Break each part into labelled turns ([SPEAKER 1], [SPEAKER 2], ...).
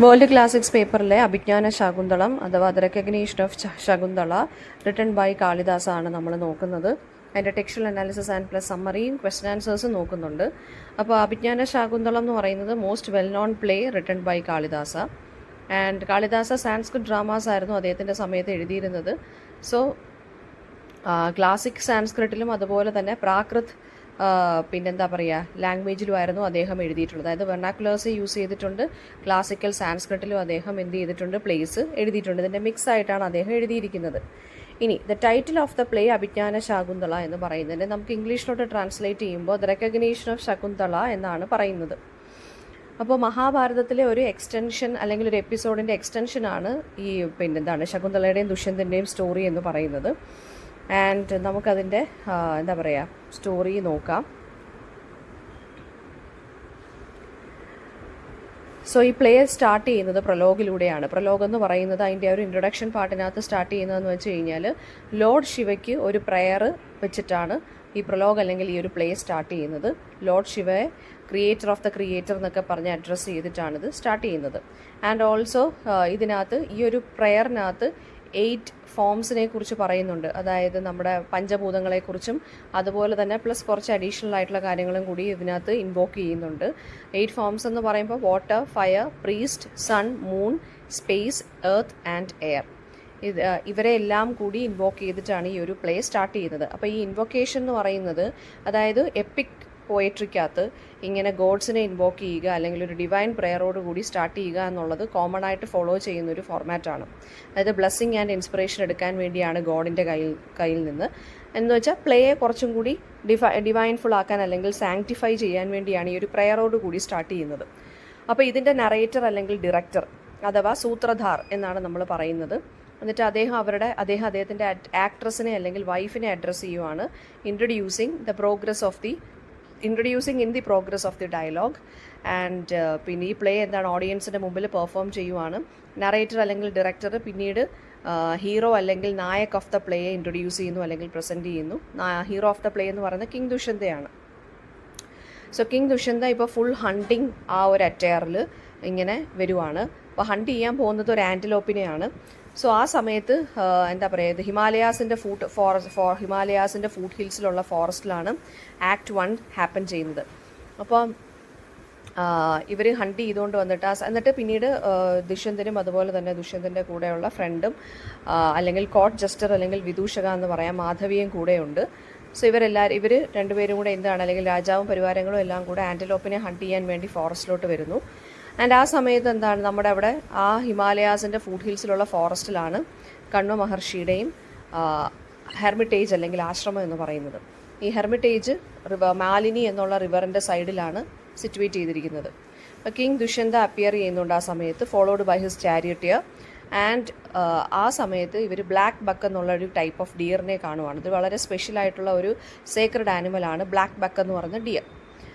[SPEAKER 1] World classics പേപ്പറിലെ അഭിജ്ഞാന ശാകുന്തളം അഥവാ the recognition of Shakuntala written by കാളിദാസാണ് നമ്മൾ നോക്കുന്നത്. അതിൻ്റെ ടെക്സ്ച്വൽ അനാലിസിസ് ആൻഡ് പ്ലസ് സമ്മറിയും ക്വസ്റ്റൻ ആൻസേഴ്സും നോക്കുന്നുണ്ട്. അപ്പോൾ അഭിജ്ഞാന ശാകുന്തളം എന്ന് പറയുന്നത് most well known play written by Kalidasa. And Kalidasa Sanskrit dramas ആയിരുന്നു അദ്ദേഹത്തിൻ്റെ സമയത്ത് എഴുതിയിരുന്നത്. സോ ക്ലാസിക് സാൻസ്ക്രിറ്റിലും അതുപോലെ തന്നെ പ്രാകൃത് പിന്നെന്താ പറയുക ലാംഗ്വേജിലുമായിരുന്നു അദ്ദേഹം എഴുതിയിട്ടുള്ളത്. അതായത് വെർണാക്കുലേഴ്സ് യൂസ് ചെയ്തിട്ടുണ്ട്, ക്ലാസിക്കൽ സാൻസ്ക്രിറ്റിലും അദ്ദേഹം എന്ത് ചെയ്തിട്ടുണ്ട്, പ്ലേസ് എഴുതിയിട്ടുണ്ട്. ഇതിൻ്റെ മിക്സ് ആയിട്ടാണ് അദ്ദേഹം എഴുതിയിരിക്കുന്നത്. ഇനി the title of the play Abhijnana Shakuntala എന്ന് പറയുന്നതിന് നമുക്ക് ഇംഗ്ലീഷിലോട്ട് ട്രാൻസ്ലേറ്റ് ചെയ്യുമ്പോൾ ദ റെക്കഗ്നീഷൻ ഓഫ് ശകുന്തള എന്നാണ് പറയുന്നത്. അപ്പോൾ മഹാഭാരതത്തിലെ ഒരു എക്സ്റ്റൻഷൻ അല്ലെങ്കിൽ ഒരു എപ്പിസോഡിൻ്റെ എക്സ്റ്റൻഷനാണ് ഈ പിന്നെന്താണ് ശകുന്തളയുടെയും ദുഷ്യന്തൻ്റെയും സ്റ്റോറി എന്ന് പറയുന്നത്. ആൻഡ് നമുക്കതിൻ്റെ എന്താ പറയുക സ്റ്റോറി നോക്കാം. സോ ഈ പ്ലേ സ്റ്റാർട്ട് ചെയ്യുന്നത് പ്രലോഗിലൂടെയാണ്. പ്രലോഗ് എന്ന് പറയുന്നത് അതിൻ്റെ ഒരു ഇൻട്രൊഡക്ഷൻ പാർട്ടിനകത്ത് സ്റ്റാർട്ട് ചെയ്യുന്നതെന്ന് വെച്ച് കഴിഞ്ഞാൽ ലോർഡ് ശിവയ്ക്ക് ഒരു പ്രെയർ വെച്ചിട്ടാണ് ഈ പ്രലോഗ് അല്ലെങ്കിൽ ഈ ഒരു പ്ലേ സ്റ്റാർട്ട് ചെയ്യുന്നത്. ലോർഡ് ശിവയെ ക്രിയേറ്റർ ഓഫ് ദ ക്രിയേറ്റർ എന്നൊക്കെ പറഞ്ഞ് അഡ്രസ്സ് ചെയ്തിട്ടാണിത് സ്റ്റാർട്ട് ചെയ്യുന്നത്. ആൻഡ് ഓൾസോ ഇതിനകത്ത് ഈ ഒരു പ്രെയറിനകത്ത് 8 ഫോംസിനെ കുറിച്ച് പറയുന്നുണ്ട്. അതായത് നമ്മുടെ പഞ്ചഭൂതങ്ങളെക്കുറിച്ചും അതുപോലെ തന്നെ പ്ലസ് കുറച്ച് അഡീഷണൽ ആയിട്ടുള്ള കാര്യങ്ങളും കൂടി ഇതിനകത്ത് ഇൻവോക്ക് ചെയ്യുന്നുണ്ട്. 8 ഫോംസ് എന്ന് പറയുമ്പോൾ water, fire, priest, sun, moon, space, earth and air. ഇവരെ എല്ലാം കൂടി ഇൻവോക്ക് ചെയ്തിട്ടാണ് ഈ ഒരു പ്ലേ സ്റ്റാർട്ട് ചെയ്യുന്നത്. അപ്പോൾ ഈ ഇൻവൊക്കേഷൻ എന്ന് പറയുന്നത് അതായത് എപ്പിക് പോയട്രിക്കകത്ത് ഇങ്ങനെ ഗോഡ്സിനെ ഇൻവോക്ക് ചെയ്യുക അല്ലെങ്കിൽ ഒരു ഡിവൈൻ പ്രെയറോട് കൂടി സ്റ്റാർട്ട് ചെയ്യുക എന്നുള്ളത് കോമൺ ആയിട്ട് ഫോളോ ചെയ്യുന്ന ഒരു ഫോർമാറ്റാണ്. അതായത് ബ്ലെസ്സിങ് ആൻഡ് ഇൻസ്പിറേഷൻ എടുക്കാൻ വേണ്ടിയാണ് ഗോഡിൻ്റെ കയ്യിൽ നിന്ന് എന്ന് വെച്ചാൽ പ്ലേയെ കുറച്ചും കൂടി ഡിവൈൻഫുൾ ആക്കാൻ അല്ലെങ്കിൽ സാങ്ക്ടിഫൈ ചെയ്യാൻ വേണ്ടിയാണ് ഈ ഒരു പ്രെയറോട് കൂടി സ്റ്റാർട്ട് ചെയ്യുന്നത്. അപ്പോൾ ഇതിൻ്റെ നറേറ്റർ അല്ലെങ്കിൽ ഡയറക്ടർ അഥവാ സൂത്രധാർ എന്നാണ് നമ്മൾ പറയുന്നത്. എന്നിട്ട് അദ്ദേഹത്തിൻ്റെ ആക്ട്രസിനെ അല്ലെങ്കിൽ വൈഫിനെ അഡ്രസ്സ് ചെയ്യുവാണ്. Introducing in the progress of the dialogue. And പിന്നെ ഈ പ്ലേ എന്താണ് ഓഡിയൻസിൻ്റെ മുമ്പിൽ പെർഫോം ചെയ്യുവാണ്. നറേറ്റർ അല്ലെങ്കിൽ ഡയറക്ടർ പിന്നീട് ഹീറോ അല്ലെങ്കിൽ നായക് ഓഫ് ദ പ്ലേയെ ഇൻട്രൊഡ്യൂസ് ചെയ്യുന്നു അല്ലെങ്കിൽ പ്രസൻറ്റ് ചെയ്യുന്നു. ഹീറോ ഓഫ് ദ പ്ലേ എന്ന് പറയുന്നത് കിങ് ദുഷ്യന്തയാണ്. സോ കിങ് ദുഷ്യന്ത ഇപ്പോൾ ഫുൾ ഹണ്ടിങ് ആ ഒരു അറ്റയറിൽ ഇങ്ങനെ വരുവാണ്. അപ്പോൾ ഹണ്ട് ചെയ്യാൻ പോകുന്നത് ഒരു ആൻറ്റിലോപ്പിനെയാണ്. സോ ആ സമയത്ത് എന്താ പറയുക ഹിമാലയാസിൻ്റെ ഫൂട്ട് ഹിൽസിലുള്ള ഫോറസ്റ്റിലാണ് ആക്ട് 1 ഹാപ്പൻ ചെയ്യുന്നത്. അപ്പോൾ ഇവർ ഹണ്ട് ചെയ്തുകൊണ്ട് വന്നിട്ട് എന്നിട്ട് പിന്നീട് ദുഷ്യന്തനും അതുപോലെ തന്നെ ദുഷ്യന്തൻ്റെ കൂടെയുള്ള ഫ്രണ്ടും അല്ലെങ്കിൽ കോർട്ട് ജസ്റ്റർ അല്ലെങ്കിൽ വിദൂഷക എന്ന് പറയാം മാധവിയും കൂടെയുണ്ട്. സോ ഇവർ രണ്ടുപേരും കൂടെ എന്താണ് അല്ലെങ്കിൽ രാജാവും പരിവാരങ്ങളും എല്ലാം കൂടെ ആൻറ്റിലോപ്പിനെ ഹണ്ട് ചെയ്യാൻ വേണ്ടി ഫോറസ്റ്റിലോട്ട് വരുന്നു. ആൻഡ് ആ സമയത്ത് എന്താണ് നമ്മുടെ അവിടെ ആ ഹിമാലയാസിൻ്റെ ഫൂട്ട് ഹിൽസിലുള്ള ഫോറസ്റ്റിലാണ് കണ്വ മഹർഷിയുടെയും ഹെർമിറ്റേജ് അല്ലെങ്കിൽ ആശ്രമം എന്ന് പറയുന്നത്. ഈ ഹെർമിറ്റേജ് മാലിനി എന്നുള്ള റിവറിൻ്റെ സൈഡിലാണ് സിറ്റുവേറ്റ് ചെയ്തിരിക്കുന്നത്. അപ്പോൾ കിങ് ദുഷ്യന്ത അപ്പിയർ ചെയ്യുന്നുണ്ട് ആ സമയത്ത്, ഫോളോഡ് ബൈ ഹിസ് ചാരിയറ്റിയർ. ആൻഡ് ആ സമയത്ത് ഇവർ ബ്ലാക്ക് ബക്ക് എന്നുള്ള ഒരു ടൈപ്പ് ഓഫ് ഡിയറിനെ കാണുവാണ്. ഇത് വളരെ സ്പെഷ്യൽ ആയിട്ടുള്ള ഒരു സേക്രഡ് ആനിമലാണ് ബ്ലാക്ക് ബക്ക് എന്ന് പറയുന്ന ഡിയർ.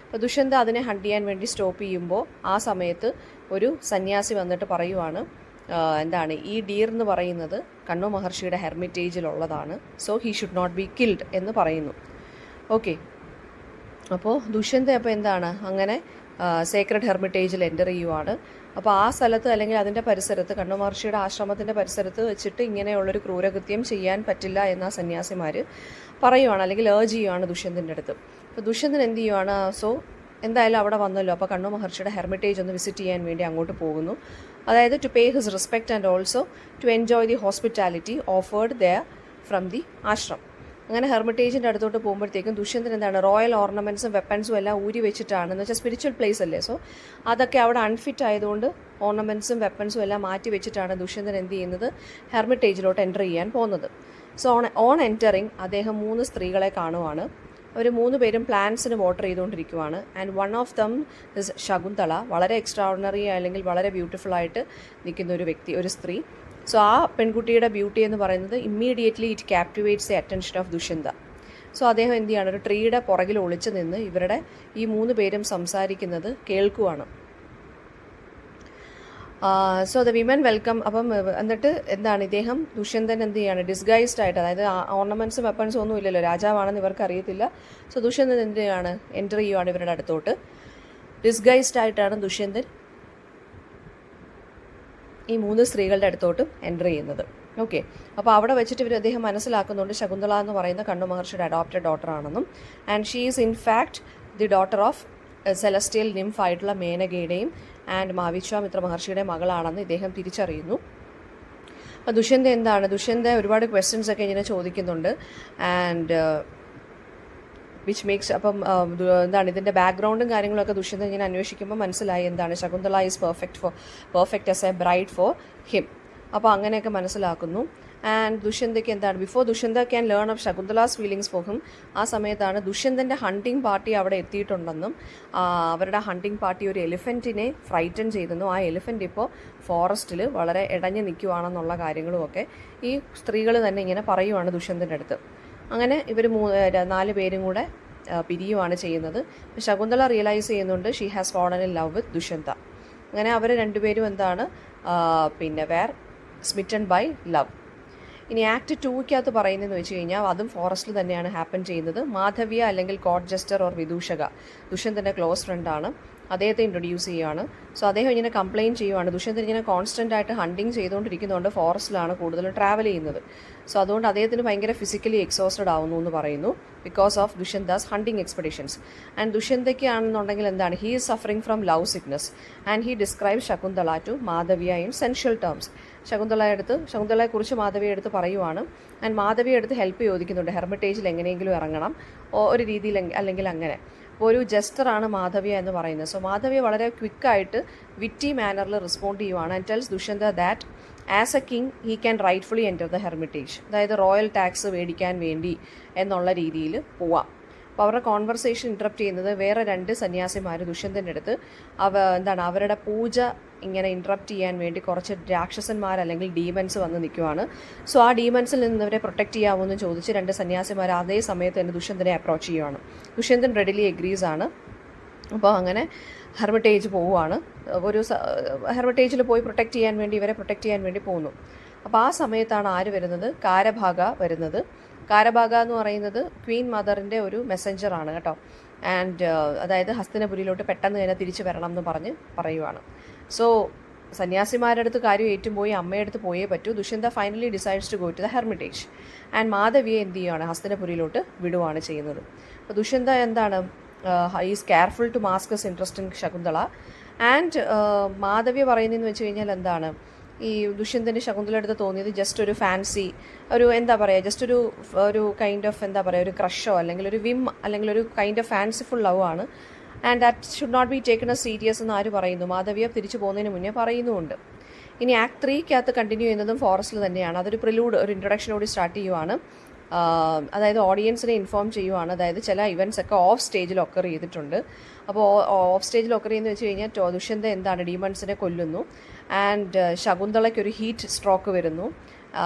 [SPEAKER 1] അപ്പോൾ ദുഷ്യന്ത അതിനെ ഹണ്ട് ചെയ്യാൻ വേണ്ടി സ്റ്റോപ്പ് ചെയ്യുമ്പോൾ ആ സമയത്ത് ഒരു സന്യാസി വന്നിട്ട് പറയുവാണ് എന്താണ് ഈ ഡിയർ എന്ന് പറയുന്നത് കണ്വ മഹർഷിയുടെ ഹെർമിറ്റേജിലുള്ളതാണ്, so he should not be killed എന്ന് പറയുന്നു. ഓക്കെ, അപ്പോൾ ദുഷ്യന്ത അപ്പോൾ എന്താണ് അങ്ങനെ സേക്രഡ് ഹെർമിറ്റേജിൽ എൻ്റർ ചെയ്യുവാണ്. അപ്പോൾ ആ സ്ഥലത്ത് അല്ലെങ്കിൽ അതിൻ്റെ പരിസരത്ത് കണ്വ മഹർഷിയുടെ ആശ്രമത്തിൻ്റെ പരിസരത്ത് വെച്ചിട്ട് ഇങ്ങനെയുള്ളൊരു ക്രൂരകൃത്യം ചെയ്യാൻ പറ്റില്ല എന്ന് ആ സന്യാസിമാർ പറയുവാണ് അല്ലെങ്കിൽ ഏർജ് ചെയ്യുവാണ് ദുഷ്യന്തൻ്റെ അടുത്ത്. അപ്പോൾ ദുഷ്യന്തൻ എന്ത് ചെയ്യുവാണ്, സോ എന്തായാലും അവിടെ വന്നല്ലോ, അപ്പോൾ കണ്വ മഹർഷിയുടെ ഹെർമിറ്റേജ് ഒന്ന് വിസിറ്റ് ചെയ്യാൻ വേണ്ടി അങ്ങോട്ട് പോകുന്നു. അതായത് to pay his respect and also to enjoy the hospitality offered there from the ashram. അങ്ങനെ ഹെർമിറ്റേജിൻ്റെ അടുത്തോട്ട് പോകുമ്പോഴത്തേക്കും ദുഷ്യന്തൻ എന്താണ് റോയൽ ഓർണമെൻറ്റ്സും വെപ്പൺസും എല്ലാം ഊരി വെച്ചിട്ടാണ്, എന്ന് വെച്ചാൽ സ്പിരിച്വൽ പ്ലേസ് അല്ലേ, സോ അതൊക്കെ അവിടെ അൺഫിറ്റ് ആയതുകൊണ്ട് ഓർണമെൻറ്റ്സും വെപ്പൺസും എല്ലാം മാറ്റി വെച്ചിട്ടാണ് ദുഷ്യന്തൻ എന്ത് ചെയ്യുന്നത് ഹെർമിറ്റേജിലോട്ട് എൻ്റർ ചെയ്യാൻ പോകുന്നത്. സോ ഓൺ എൻറ്ററിങ് അദ്ദേഹം 3 സ്ത്രീകളെ കാണുവാണ്. അവർ 3 പേരും പ്ലാന്റ്സിന് വാട്ടർ ചെയ്തുകൊണ്ടിരിക്കുവാണ്. And one of them is Shakuntala, വളരെ എക്സ്ട്രാordinary അല്ലെങ്കിൽ വളരെ ബ്യൂട്ടിഫുൾ ആയിട്ട് നിൽക്കുന്ന ഒരു സ്ത്രീ. സോ ആ പെൺകുട്ടിയുടെ ബ്യൂട്ടി എന്ന് പറയുന്നത് immediately it captivates the attention of Dushyanta. So അദ്ദേഹം എന്ത് ചെയ്യാണ്, ഒരു ട്രീയുടെ പുറകിൽ ഒളിച്ച് നിന്ന് ഇവരുടെ ഈ 3 പേരും സംസാരിക്കുന്നത് കേൾക്കുവാണ്. So the women welcome. അപ്പം എന്നിട്ട് എന്താണ് ഇദ്ദേഹം ദുഷ്യന്തൻ എന്ത് ചെയ്യാണ് ഡിസ്ഗൈസ്ഡ് ആയിട്ട്, അതായത് ഓർണമെൻറ്റ്സും വെപ്പൺസും ഒന്നും ഇല്ലല്ലോ, രാജാവാണെന്ന് ഇവർക്ക് അറിയത്തില്ല. സോ ദുഷ്യന്തൻ എന്ത് ചെയ്യാണ് എൻ്റർ ചെയ്യുവാണ് ഇവരുടെ അടുത്തോട്ട്. ഡിസ്ഗൈസ്ഡ് ആയിട്ടാണ് ദുഷ്യന്തൻ ഈ 3 സ്ത്രീകളുടെ അടുത്തോട്ടും എൻ്റർ ചെയ്യുന്നത്. ഓക്കെ, അപ്പോൾ അവിടെ വെച്ചിട്ട് അദ്ദേഹം മനസ്സിലാക്കുന്നുണ്ട് ശകുന്തള എന്ന് പറയുന്ന കണ്ണു മഹർഷിയുടെ അഡോപ്റ്റഡ് ഡോട്ടറാണെന്നും, and she is in fact the daughter of celestial nymph ആയിട്ടുള്ള മേനകയുടെയും ആൻഡ് വിശ്വാമിത്ര മഹർഷിയുടെ മകളാണെന്ന് ഇദ്ദേഹം തിരിച്ചറിയുന്നു. അപ്പോൾ ദുഷ്യന്ത ഒരുപാട് ക്വസ്റ്റ്യൻസ് ഒക്കെ ഇങ്ങനെ ചോദിക്കുന്നുണ്ട്. ആൻഡ് വിച്ച് മേക്സ് അപ്പം ഇതിൻ്റെ ബാക്ക്ഗ്രൗണ്ടും കാര്യങ്ങളൊക്കെ ദുഷ്യന്ത ഇങ്ങനെ അന്വേഷിക്കുമ്പോൾ മനസ്സിലായി Shakuntala is perfect as a bride for him. അപ്പോൾ അങ്ങനെയൊക്കെ മനസ്സിലാക്കുന്നു. ആൻഡ് ദുഷ്യന്തയ്ക്ക് before Dushyanta can learn of Shakuntala's feelings for him, ആ സമയത്താണ് ദുഷ്യന്തൻ്റെ ഹണ്ടിങ് പാർട്ടി അവിടെ എത്തിയിട്ടുണ്ടെന്നും അവരുടെ ഹണ്ടിങ് പാർട്ടി ഒരു എലിഫൻറ്റിനെ ഫ്രൈറ്റൻ ചെയ്തെന്നും ആ എലിഫൻറ്റ് ഇപ്പോൾ ഫോറസ്റ്റിൽ വളരെ ഇടഞ്ഞു നിൽക്കുവാണെന്നുള്ള കാര്യങ്ങളുമൊക്കെ ഈ സ്ത്രീകൾ തന്നെ ഇങ്ങനെ പറയുവാണ് ദുഷ്യന്തൻ്റെ അടുത്ത്. അങ്ങനെ ഇവർ 4 പേരും കൂടെ പിരിയുവാണ് ചെയ്യുന്നത്. ശകുന്തള റിയലൈസ് ചെയ്യുന്നുണ്ട് she has fallen in love with Dushyanta. അങ്ങനെ അവർ രണ്ടുപേരും വേർ സ്മിറ്റൺ ബൈ ലവ്. ഇനി ആക്ട് 2 പറയുന്നതെന്ന് വെച്ച് കഴിഞ്ഞാൽ അതും ഫോറസ്റ്റിൽ തന്നെയാണ് ഹാപ്പൻ ചെയ്യുന്നത്. മാധവിയ അല്ലെങ്കിൽ കോർട്ട് ജസ്റ്റർ ഓർ വിദൂഷക ദുഷ്യന്തൻ്റെ ക്ലോസ് ഫ്രണ്ടാണ്, അദ്ദേഹത്തെ ഇൻട്രൊഡ്യൂസ് ചെയ്യുകയാണ്. സോ അദ്ദേഹം ഇങ്ങനെ കംപ്ലയിൻറ്റ് ചെയ്യുവാണ് ദുഷ്യന്തൻ ഇങ്ങനെ കോൺസ്റ്റൻ്റ് ആയിട്ട് ഹണ്ടിങ് ചെയ്തുകൊണ്ടിരിക്കുന്നതുകൊണ്ട് ഫോറസ്റ്റിലാണ് കൂടുതലും ട്രാവൽ ചെയ്യുന്നത്. സോ അതുകൊണ്ട് അദ്ദേഹത്തിന് ഭയങ്കര ഫിസിക്കലി എക്സോസ്റ്റഡ് ആവുന്നു എന്ന് പറയുന്നു because of Dushyanta's hunting expeditions. And ദുഷ്യന്തയ്ക്ക് ആണെന്നുണ്ടെങ്കിൽ he is suffering from love sickness and he describe Shakuntala to Madhavya in sensual terms. ശകുന്തളയെക്കുറിച്ച് മാധവിയെ എടുത്ത് പറയുവാണ്. ആൻഡ് മാധവിയെ എടുത്ത് ഹെൽപ്പ് ചോദിക്കുന്നുണ്ട്, ഹെർമിറ്റേജിൽ എങ്ങനെയെങ്കിലും ഇറങ്ങണം ഒരു രീതിയിൽ അല്ലെങ്കിൽ അങ്ങനെ. അപ്പോൾ ഒരു ജസ്റ്ററാണ് മാധവിയ എന്ന് പറയുന്നത്. സോ മാധവിയ വളരെ ക്വിക്കായിട്ട് വിറ്റി മാനറിൽ റെസ്പോണ്ട് ചെയ്യുവാണ് and tells Dushyanta that as A king he can rightfully enter the Hermitage, അതായത് റോയൽ ടാക്സ് മേടിക്കാൻ വേണ്ടി എന്നുള്ള രീതിയിൽ പോവാം. അപ്പോൾ അവരുടെ കോൺവെർസേഷൻ ഇൻറ്ററപ്റ്റ് ചെയ്യുന്നത് വേറെ 2 സന്യാസിമാർ ദുഷ്യന്തൻ്റെ അടുത്ത് അവരുടെ പൂജ ഇങ്ങനെ ഇൻറ്ററപ്റ്റ് ചെയ്യാൻ വേണ്ടി കുറച്ച് രാക്ഷസന്മാർ അല്ലെങ്കിൽ ഡീമൻസ് വന്ന് നിൽക്കുവാണ്. സോ ആ ഡീമൻസിൽ നിന്ന് ഇവരെ പ്രൊട്ടക്റ്റ് ചെയ്യാമെന്ന് ചോദിച്ച് 2 സന്യാസിമാർ അതേ സമയത്ത് തന്നെ ദുഷ്യന്തനെ അപ്രോച്ച് ചെയ്യുവാണ്. ദുഷ്യന്തൻ റെഡിലി എഗ്രീസ് ആണ്. അപ്പോൾ അങ്ങനെ ഹെർമിറ്റേജ് പോവുകയാണ്. ഹെർമിറ്റേജിൽ പോയി ഇവരെ പ്രൊട്ടക്റ്റ് ചെയ്യാൻ വേണ്ടി പോകുന്നു. അപ്പോൾ ആ സമയത്താണ് ആര് വരുന്നത്? കാരഭാഗ വരുന്നത്. കാരഭാഗ എന്ന് പറയുന്നത് ക്വീൻ മദറിൻ്റെ ഒരു മെസ്സഞ്ചറാണ് കേട്ടോ. ആൻഡ് അതായത് ഹസ്തിനപുരിയിലോട്ട് പെട്ടെന്ന് തന്നെ തിരിച്ചു വരണം എന്ന് പറയുവാണ്. സോ സന്യാസിമാരുടെ അടുത്ത് കാര്യം ഏറ്റുപോയി അമ്മയുടെ അടുത്ത് പോയേ പറ്റൂ. Dushyanta finally decides to go to the hermitage. And മാധവിയെ എന്ത് ചെയ്യുകയാണ്? ഹസ്തിനപുരിയിലോട്ട് വിടുവാണ് ചെയ്യുന്നത്. അപ്പോൾ Dushyanta is careful to mask his interest in Shakuntala. And Madhavi പറയുന്നതെന്ന് വെച്ച് കഴിഞ്ഞാൽ ഈ ദുഷ്യന്തന് ശകുന്തള അടുത്ത് തോന്നിയത് ജസ്റ്റ് ഒരു ഫാൻസി, ജസ്റ്റ് ഒരു കൈൻഡ് ഓഫ് ഒരു ക്രഷോ അല്ലെങ്കിൽ ഒരു വിം അല്ലെങ്കിൽ ഒരു കൈൻഡ് ഓഫ് ഫാൻസിഫുൾ ലവ് ആണ്. And that should not be taken a serious എന്ന് ആര് പറയുന്നു? മാധവിയ തിരിച്ചു പോകുന്നതിന് മുന്നേ പറയുന്നുമുണ്ട്. ഇനി ആക്ട് 3 കണ്ടിന്യൂ ചെയ്യുന്നതും ഫോറസ്റ്റിൽ തന്നെയാണ്. അതൊരു ഒരു ഇൻട്രൊഡക്ഷനോട് സ്റ്റാർട്ട് ചെയ്യുവാണ്. അതായത് ഓഡിയൻസിനെ ഇൻഫോം ചെയ്യുവാണ്. അതായത് ചില ഇവൻറ്റ്സ് ഒക്കെ ഓഫ് സ്റ്റേജിൽ ഒക്കർ ചെയ്തിട്ടുണ്ട്. അപ്പോൾ ഓഫ് സ്റ്റേജിൽ ഒക്കർ ചെയ്യുന്നത് വെച്ച് കഴിഞ്ഞാൽ ദുഷ്യന്ത ഡീമൺസിനെ കൊല്ലുന്നു. ആൻഡ് ശകുന്തളയ്ക്കൊരു ഹീറ്റ് സ്ട്രോക്ക് വരുന്നു.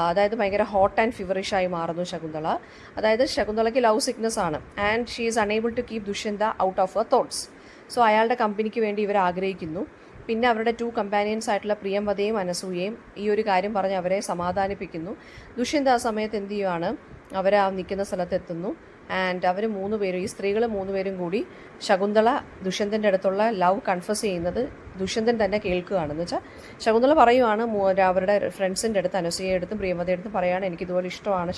[SPEAKER 1] അതായത് ഭയങ്കര ഹോട്ട് ആൻഡ് ഫിവറിഷായി മാറുന്നു ശകുന്തള. അതായത് ശകുന്തളയ്ക്ക് ലവ് സിക്നസ് ആണ്. And she is unable to keep Dushyanta out of her thoughts. So അയാളുടെ കമ്പനിക്ക് വേണ്ടി ഇവർ ആഗ്രഹിക്കുന്നു. പിന്നെ അവരുടെ 2 കമ്പാനിയൻസ് ആയിട്ടുള്ള പ്രിയംവദയും അനസൂയയും ഈ ഒരു കാര്യം പറഞ്ഞ് അവരെ സമാധാനിപ്പിക്കുന്നു. ദുഷ്യന്ത ആ സമയത്ത് എന്ത് ചെയ്യുവാണ്? അവരെ ആ നിൽക്കുന്ന സ്ഥലത്തെത്തുന്നു. ആൻഡ് അവർ 3 പേരും, ഈ സ്ത്രീകൾ 3 പേരും കൂടി ശകുന്തള ദുഷ്യന്തൻ്റെ അടുത്തുള്ള ലവ് കൺഫസ് ചെയ്യുന്നത് ദുഷ്യന്തൻ തന്നെ കേൾക്കുകയാണെന്ന് വെച്ചാൽ ശകുന്തള പറയുവാണ് അവരുടെ ഫ്രണ്ട്സിൻ്റെ അടുത്ത്, അനസൂയയുടെ അടുത്തും പ്രിയമതയുടെ അടുത്തും പറയുകയാണ് എനിക്കിതുപോലെ ഇഷ്ടമാണ്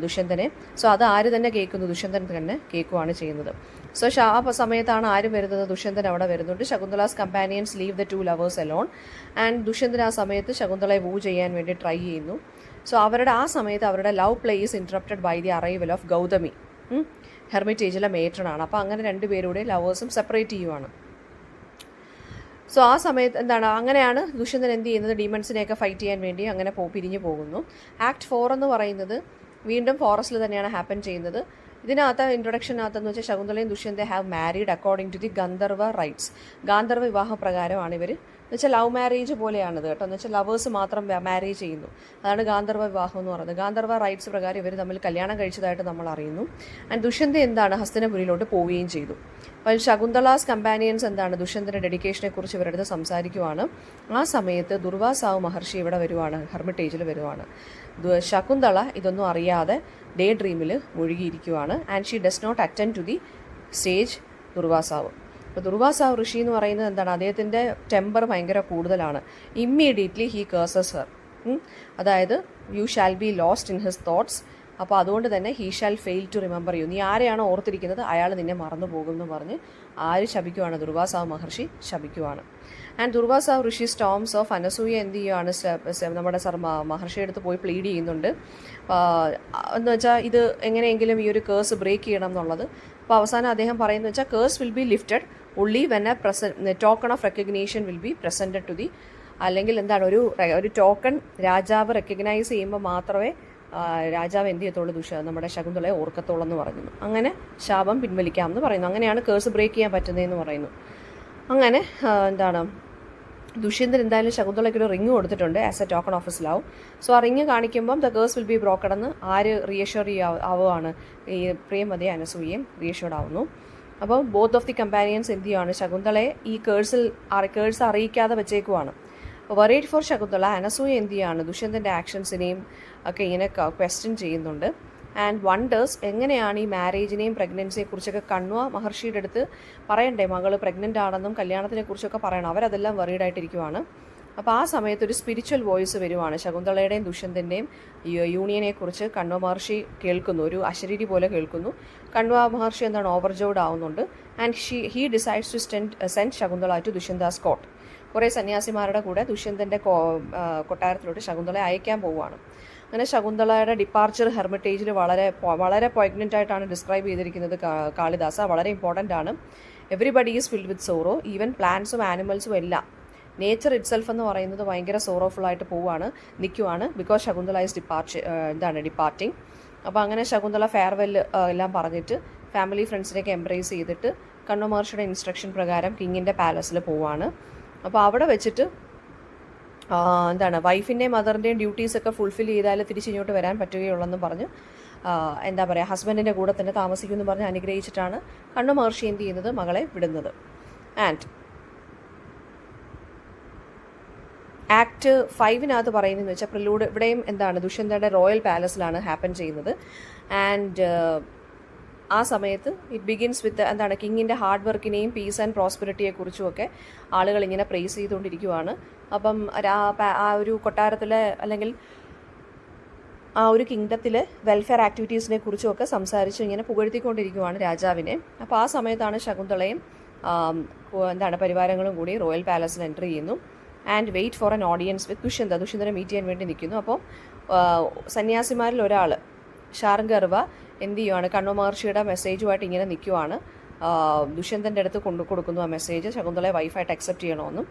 [SPEAKER 1] ദുഷ്യന്തനെ. സോ അത് ആര് തന്നെ കേൾക്കുന്നു? ദുഷ്യന്തൻ തന്നെ കേൾക്കുകയാണ് ചെയ്യുന്നത്. സോ ആ സമയത്താണ് ആര് വരുന്നത്? ദുഷ്യന്തൻ അവിടെ വരുന്നുണ്ട്. Shakuntala's companions leave the 2 lovers alone. And Dushyanthan ആ സമയത്ത് ശകുന്തളയെ വൂ ചെയ്യാൻ വേണ്ടി ട്രൈ ചെയ്യുന്നു. സോ ആ സമയത്ത് അവരുടെ love play is interrupted by the arrival of Gautami, ഹെർമിറ്റേജിലെ മേട്രനാണ്. അപ്പോൾ അങ്ങനെ 2 പേരുടെ ലവേഴ്സും സെപ്പറേറ്റ് ചെയ്യുവാണ്. സോ ആ സമയത്ത് അങ്ങനെയാണ് ദുഷ്യന്തൻ എന്ത് ചെയ്യുന്നത്? ഡീമൺസിനെയൊക്കെ ഫൈറ്റ് ചെയ്യാൻ വേണ്ടി അങ്ങനെ പിരിഞ്ഞു പോകുന്നു. ആക്ട് 4 എന്ന് പറയുന്നത് വീണ്ടും ഫോറസ്റ്റിൽ തന്നെയാണ് ഹാപ്പൻ ചെയ്യുന്നത്. ഇതിനകത്ത് ഇൻട്രൊഡക്ഷനകത്തെന്ന് വെച്ചാൽ ശകുന്തളയും Dushyanta have married according to the Gandharva rites. ഗാന്ധർവ വിവാഹ പ്രകാരമാണ് ഇവർ, എന്നുവെച്ചാൽ ലവ് മാരേജ് പോലെയാണിത് കേട്ടോ. എന്ന് വെച്ചാൽ ലവേഴ്സ് മാത്രം മാരേജ് ചെയ്യുന്നു. അതാണ് ഗാന്ധർവ വിവാഹം എന്ന് പറയുന്നത്. ഗാന്ധർവ റൈറ്റ്സ് പ്രകാരം ഇവർ തമ്മിൽ കല്യാണം കഴിച്ചതായിട്ട് നമ്മൾ അറിയുന്നു. ആൻഡ് ദുഷ്യന്ത ഹസ്തിനപുരിയിലോട്ട് പോവുകയും ചെയ്തു. അപ്പോൾ ശകുന്തളാസ് കമ്പാനിയൻസ് ദുഷ്യന്തൻ്റെ ഡെഡിക്കേഷനെ കുറിച്ച് ഇവരുടെ അടുത്ത് സംസാരിക്കുവാണ്. ആ സമയത്ത് ദുർവാസാവ് മഹർഷി ഇവിടെ വരുവാണ്, ഹെർമിറ്റേജിൽ വരുവാണ്. ശകുന്തള ഇതൊന്നും അറിയാതെ ഡേ ഡ്രീമിൽ മുഴുകിയിരിക്കുവാണ്. And she does not attend to the stage Durvasavu. അപ്പോൾ ദുർവാസ ഋഷി എന്ന് പറയുന്നത് എന്താണ്, അദ്ദേഹത്തിൻ്റെ ടെമ്പർ ഭയങ്കര കൂടുതലാണ്. Immediately he curses her. അതായത് you shall be lost in his thoughts. അപ്പോൾ അതുകൊണ്ട് തന്നെ he shall fail to remember you. നീ ആരെയാണോ ഓർത്തിരിക്കുന്നത് അയാൾ നിന്നെ മറന്നു പോകും എന്ന് പറഞ്ഞ് ആര് ശപിക്കുവാണ്? ദുർവാസാവ് മഹർഷി ശപിക്കുവാണ്. And Durvasavu rishi storms off Anasuya എന്ത് ചെയ്യുകയാണ്? നമ്മുടെ മഹർഷിയുടെ അടുത്ത് പോയി പ്ലീഡ് ചെയ്യുന്നുണ്ട്. എന്ന് വെച്ചാൽ ഇത് എങ്ങനെയെങ്കിലും ഈ ഒരു കേഴ്സ് ബ്രേക്ക് ചെയ്യണം എന്നുള്ളത്. അപ്പോൾ അവസാനം അദ്ദേഹം പറയുന്നത് വെച്ചാൽ curse will B lifted only when a token of recognition will be presented to the, അല്ലെങ്കിൽ എന്താണ്, ഒരു ടോക്കൺ രാജാവ് റെക്കഗ്നൈസ് ചെയ്യുമ്പോൾ മാത്രമേ രാജാവ് എന്ത് ചെയ്യത്തുള്ളൂ? നമ്മുടെ ശകുന്തളയെ ഓർക്കത്തുള്ളൂ എന്ന് പറയുന്നു. അങ്ങനെ ശാപം പിൻവലിക്കാമെന്ന് പറയുന്നു. അങ്ങനെയാണ് കേഴ്സ് ബ്രേക്ക് ചെയ്യാൻ പറ്റുന്നതെന്ന് പറയുന്നു. അങ്ങനെ എന്താണ്, ദുഷ്യന്തൻ എന്തായാലും ശകുന്തളയ്ക്ക് ഒരു റിങ് കൊടുത്തിട്ടുണ്ട് as a token of his love. So ആ റിങ് കാണിക്കുമ്പം the curse will be broken എന്ന് ആര് റീഅഷ്യൂർ ആവുകയാണ്? ഈ പ്രിയമതി അനസൂയയും റീഅഷ്യൂർഡ് ആവുന്നു. അപ്പോൾ ബോത്ത് ഓഫ് ദി കമ്പാനിയൻസ് എന്ത് ചെയ്യുകയാണ്? ശകുന്തളയെ ഈ കേഴ്സ് അറിയിക്കാതെ വെച്ചേക്കുവാണ്. വറീഡ് ഫോർ ശകുന്തള, അനസൂയ എന്ത് ചെയ്യാണ്? ദുഷ്യന്തൻ്റെ ആക്ഷൻസിനെയും ഒക്കെ ഇങ്ങനെ ക്വസ്റ്റ്യൻ ചെയ്യുന്നുണ്ട്. ആൻഡ് വണ്ടേഴ്സ് എങ്ങനെയാണ് ഈ മാരേജിനെയും പ്രഗ്നൻസിയെ കുറിച്ചൊക്കെ കണ്വ മഹർഷിയുടെ അടുത്ത് പറയണ്ടേ? മകൾ പ്രഗ്നൻ്റ് ആണെന്നും കല്യാണത്തിനെ കുറിച്ചൊക്കെ പറയണം. അവരതെല്ലാം വറീഡായിട്ടിരിക്കുവാണ്. അപ്പോൾ ആ സമയത്ത് ഒരു സ്പിരിച്വൽ വോയിസ് വരുവാണ്. ശകുന്തളയുടെയും ദുഷ്യന്തൻ്റെയും യൂണിയനെക്കുറിച്ച് കണ്വ മഹർഷി കേൾക്കുന്നു, ഒരു അശരീരി പോലെ കേൾക്കുന്നു. കണ്വ മഹർഷി എന്താണ്, ഓവർജോഡ് ആവുന്നുണ്ട്. And he decides to send Shakuntala to Dushyanta's court. കുറേ സന്യാസിമാരുടെ കൂടെ ദുഷ്യന്തൻ്റെ കൊട്ടാരത്തിലോട്ട് ശകുന്തളയെ അയക്കാൻ പോവുകയാണ്. അങ്ങനെ ശകുന്തളയുടെ ഡിപ്പാർച്ചർ ഹെർമിറ്റേജിൽ വളരെ പോയിഗ്നൻ്റ് ആയിട്ടാണ് ഡിസ്ക്രൈബ് ചെയ്തിരിക്കുന്നത് കാളിദാസ. വളരെ ഇമ്പോർട്ടൻ്റ് ആണ്. Everybody is filled with sorrow, even പ്ലാന്റ്സും ആനിമൽസും എല്ലാം. നേച്ചർ ഇറ്റ്സെൽഫ് എന്ന് പറയുന്നത് ഭയങ്കര സോറോഫുള്ളായിട്ട് നിൽക്കുവാണ്. Because Shakuntala is departing. അപ്പോൾ അങ്ങനെ ശകുന്തള ഫെയർവെൽ എല്ലാം പറഞ്ഞിട്ട് ഫാമിലി ഫ്രണ്ട്സിനെയൊക്കെ എംബ്രേസ് ചെയ്തിട്ട് കണ്വ മഹർഷിയുടെ ഇൻസ്ട്രക്ഷൻ പ്രകാരം കിങ്ങിൻ്റെ പാലസിൽ പോവാണ്. അപ്പോൾ അവിടെ വെച്ചിട്ട് വൈഫിൻ്റെയും മദറിൻ്റെയും ഡ്യൂട്ടീസൊക്കെ ഫുൾഫിൽ ചെയ്താൽ തിരിച്ചിങ്ങോട്ട് വരാൻ പറ്റുകയുള്ളെന്ന് പറഞ്ഞ് ഹസ്ബൻഡിൻ്റെ കൂടെ തന്നെ താമസിക്കുമെന്ന് പറഞ്ഞ് അനുഗ്രഹിച്ചിട്ടാണ് കണ്വ മഹർഷി എന്ത് ചെയ്യുന്നത്? മകളെ വിടുന്നത്. ആൻഡ് ആക്ട് 5 പറയുന്നതെന്ന് വെച്ചാൽ പ്രിലൂഡ് ഇവിടെയും ദുഷ്യന്തയുടെ റോയൽ പാലസിലാണ് ഹാപ്പൻ ചെയ്യുന്നത്. ആൻഡ് ആ സമയത്ത് ഇറ്റ് ബിഗിൻസ് വിത്ത് കിങ്ങിൻ്റെ ഹാർഡ് വർക്കിനെയും പീസ് ആൻഡ് പ്രോസ്പെരിറ്റിയെക്കുറിച്ചുമൊക്കെ ആളുകൾ ഇങ്ങനെ പ്രേസ് ചെയ്തുകൊണ്ടിരിക്കുവാണ്. അപ്പം ആ ഒരു കൊട്ടാരത്തിലെ അല്ലെങ്കിൽ ആ ഒരു കിങ്ഡത്തിലെ വെൽഫെയർ ആക്ടിവിറ്റീസിനെ കുറിച്ചുമൊക്കെ സംസാരിച്ച് ഇങ്ങനെ പുകഴ്ത്തിക്കൊണ്ടിരിക്കുവാണ് രാജാവിനെ. അപ്പോൾ ആ സമയത്താണ് ശകുന്തളയും പരിവാരങ്ങളും കൂടി റോയൽ പാലസിൽ എൻ്റർ ചെയ്യുന്നു. And wait for an audience with ദുഷ്യന്തനെ മീറ്റ് ചെയ്യാൻ വേണ്ടി നിൽക്കുന്നു. അപ്പോൾ സന്യാസിമാരിൽ ഒരാൾ ഷാർഗർവ എന്ത് ചെയ്യുവാണ്? കണ്വ മഹർഷിയുടെ മെസ്സേജുമായിട്ട് ഇങ്ങനെ നിൽക്കുവാണ്. ദുഷ്യന്തൻ്റെ അടുത്ത് കൊടുക്കുന്നു ആ മെസ്സേജ്, ശകുന്തളയെ വൈഫായിട്ട് അക്സെപ്റ്റ് ചെയ്യണമെന്നും.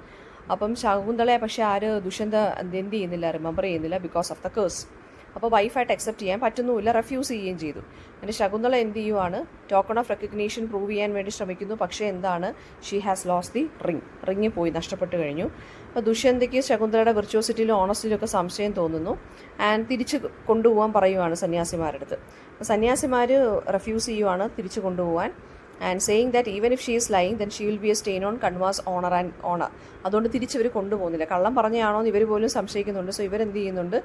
[SPEAKER 1] അപ്പം ശകുന്തളയെ പക്ഷേ ദുഷ്യന്ത എന്ത് ചെയ്യുന്നില്ല, റിമെമ്പർ ചെയ്യുന്നില്ല, ബിക്കോസ് ഓഫ് ദ കേഴ്സ്. അപ്പോൾ വൈഫായിട്ട് അക്സെപ്റ്റ് ചെയ്യാൻ പറ്റുന്നുമില്ല, റെഫ്യൂസ് ചെയ്യുകയും ചെയ്തു. അങ്ങനെ ശകുന്തള എന്ത് ചെയ്യുവാണ്? ടോക്കൺ ഓഫ് റെക്കഗ്നീഷൻ പ്രൂവ് ചെയ്യാൻ വേണ്ടി ശ്രമിക്കുന്നു. പക്ഷേ she has lost the ring പോയി, നഷ്ടപ്പെട്ട് കഴിഞ്ഞു. അപ്പോൾ ദുഷ്യന്തയ്ക്ക് ശകുന്തളയുടെ വിർച്വോസിറ്റിയിലും ഓണസ്റ്റിയിലും ഒക്കെ സംശയം തോന്നുന്നു. ആൻഡ് തിരിച്ച് കൊണ്ടുപോകാൻ പറയുവാണ് സന്യാസിമാരുടെ അടുത്ത്. അപ്പോൾ സന്യാസിമാർ റെഫ്യൂസ് ചെയ്യുവാണ് തിരിച്ച് കൊണ്ടുപോകാൻ. And saying that even if she is lying then she will be a stain on Kanva's honour. അതുകൊണ്ട് തിരിച്ചിവർ കൊണ്ടുപോകുന്നില്ല. കള്ളം പറഞ്ഞാണോ എന്ന് ഇവർ പോലും സംശയിക്കുന്നുണ്ട്. സോ ഇവരെന്ത് ചെയ്യുന്നുണ്ട്?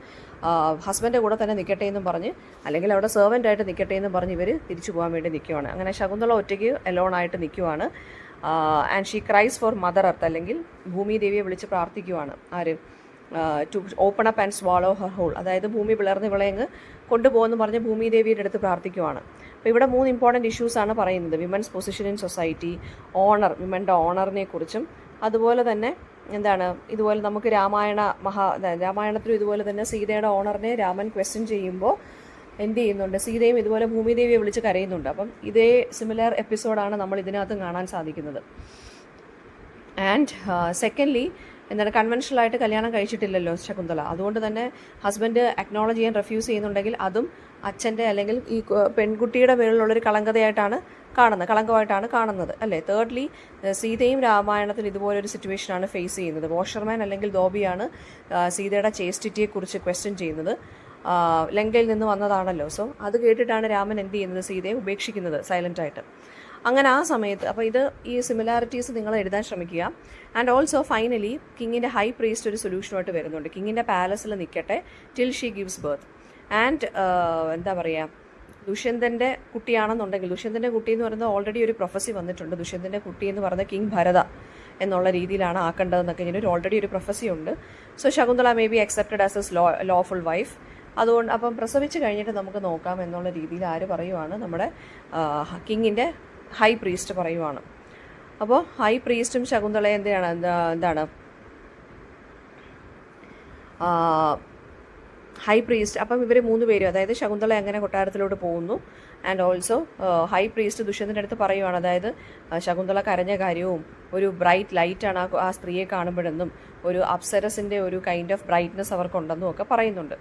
[SPEAKER 1] ഹസ്ബൻഡിൻ്റെ കൂടെ തന്നെ നിൽക്കട്ടെ എന്നും പറഞ്ഞ്, അല്ലെങ്കിൽ അവിടെ സെർവൻ്റായിട്ട് നിൽക്കട്ടെ എന്നും പറഞ്ഞ് ഇവർ തിരിച്ചു പോകാൻ വേണ്ടി നിൽക്കുവാണ്. അങ്ങനെ ശകുന്തള ഒറ്റയ്ക്ക് എലോണായിട്ട് നിൽക്കുവാണ്. And she cries for mother earth, അല്ലെങ്കിൽ ഭൂമി ദേവിയെ വിളിച്ച് പ്രാർത്ഥിക്കുവാണ്. To open up and swallow her whole, അതായത് ഭൂമി പിളർന്ന് വിളയങ്ങ് കൊണ്ടുപോകുമെന്ന് പറഞ്ഞ് ഭൂമി ദേവിയുടെ അടുത്ത് പ്രാർത്ഥിക്കുവാണ്. അപ്പോൾ ഇവിടെ 3 ഇമ്പോർട്ടൻറ്റ് ഇഷ്യൂസാണ് പറയുന്നത്. Women's position in society, honour, വിമൻ്റെ ഓണറിനെ കുറിച്ചും, അതുപോലെ തന്നെ ഇതുപോലെ നമുക്ക് രാമായണത്തിലും ഇതുപോലെ തന്നെ സീതയുടെ ഓണറിനെ രാമൻ ക്വസ്റ്റ്യൻ ചെയ്യുമ്പോൾ എന്ത് ചെയ്യുന്നുണ്ട്? സീതയും ഇതുപോലെ ഭൂമിദേവിയെ വിളിച്ച് കരയുന്നുണ്ട്. അപ്പം ഇതേ സിമിലർ എപ്പിസോഡാണ് നമ്മൾ ഇതിനകത്ത് കാണാൻ സാധിക്കുന്നത്. ആൻഡ് സെക്കൻഡ്ലി കൺവെൻഷനലായിട്ട് കല്യാണം കഴിച്ചിട്ടില്ലല്ലോ ശകുന്തള. അതുകൊണ്ട് തന്നെ ഹസ്ബൻഡ് അക്നോളജ് ചെയ്യാൻ റെഫ്യൂസ് ചെയ്യുന്നുണ്ടെങ്കിൽ അതും അച്ഛൻ്റെ അല്ലെങ്കിൽ ഈ പെൺകുട്ടിയുടെ മേളിലുള്ളൊരു കളങ്കമായിട്ടാണ് കാണുന്നത് അല്ലേ. തേർഡ്ലി, സീതയും രാമായണത്തിൽ ഇതുപോലൊരു സിറ്റുവേഷനാണ് ഫേസ് ചെയ്യുന്നത്. വാഷർമാൻ അല്ലെങ്കിൽ ധോബിയാണ് സീതയുടെ ചേസ്റ്റിറ്റിയെക്കുറിച്ച് ക്വസ്റ്റ്യൻ ചെയ്യുന്നത്. ലങ്കയിൽ നിന്ന് വന്നതാണല്ലോ. സോ അത് കേട്ടിട്ടാണ് രാമൻ എന്ത് ചെയ്യുന്നത്? സീതയെ ഉപേക്ഷിക്കുന്നത് സൈലൻ്റായിട്ട്. അങ്ങനെ ആ സമയത്ത് അപ്പോൾ ഈ സിമിലാരിറ്റീസ് നിങ്ങൾ എഴുതാൻ ശ്രമിക്കുക. ആൻഡ് ഓൾസോ ഫൈനലി കിങ്ങിൻ്റെ ഹൈ പ്രീസ്റ്റ് ഒരു സൊല്യൂഷനുമായിട്ട് വരുന്നുണ്ട്. കിങ്ങിൻ്റെ പാലസിൽ നിൽക്കട്ടെ till she gives birth. And ദുഷ്യന്തൻ്റെ കുട്ടിയാണെന്നുണ്ടെങ്കിൽ, ദുഷ്യന്തൻ്റെ കുട്ടി എന്ന് പറയുന്നത് ഓൾറെഡി ഒരു പ്രൊഫസി വന്നിട്ടുണ്ട്. ദുഷ്യന്തൻ്റെ കുട്ടി എന്ന് പറയുന്നത് കിങ് ഭരത എന്നുള്ള രീതിയിലാണ് ആക്കേണ്ടതെന്നൊക്കെ ഇങ്ങനെ ഓൾറെഡി ഒരു പ്രൊഫസി ഉണ്ട്. So Shakuntala may be accepted as S lawful wife. അതുകൊണ്ട് അപ്പം പ്രസവിച്ച് കഴിഞ്ഞിട്ട് നമുക്ക് നോക്കാം എന്നുള്ള രീതിയിൽ ആര് പറയുവാണ്, നമ്മുടെ കിങ്ങിൻ്റെ ഹൈ പ്രീസ്റ്റ് പറയുവാണ്. അപ്പോൾ ഹൈ പ്രീസ്റ്റും ശകുന്തളയെ എന്താണ് ഹൈ പ്രീസ്റ്റ്, അപ്പം ഇവർ 3 പേരും, അതായത് ശകുന്തള എങ്ങനെ കൊട്ടാരത്തിലോട്ട് പോകുന്നു, ആൻഡ് ഓൾസോ ഹൈ പ്രീസ്റ്റ് ദുഷ്യന്തൻ്റെ അടുത്ത് പറയുവാണ്, അതായത് ശകുന്തള കരഞ്ഞ കാര്യവും ഒരു ബ്രൈറ്റ് ലൈറ്റാണ് ആ സ്ത്രീയെ കാണുമ്പോഴെന്നും ഒരു അപ്സരസിൻ്റെ ഒരു കൈൻഡ് ഓഫ് ബ്രൈറ്റ്നെസ് അവർക്കുണ്ടെന്നും ഒക്കെ പറയുന്നുണ്ട്.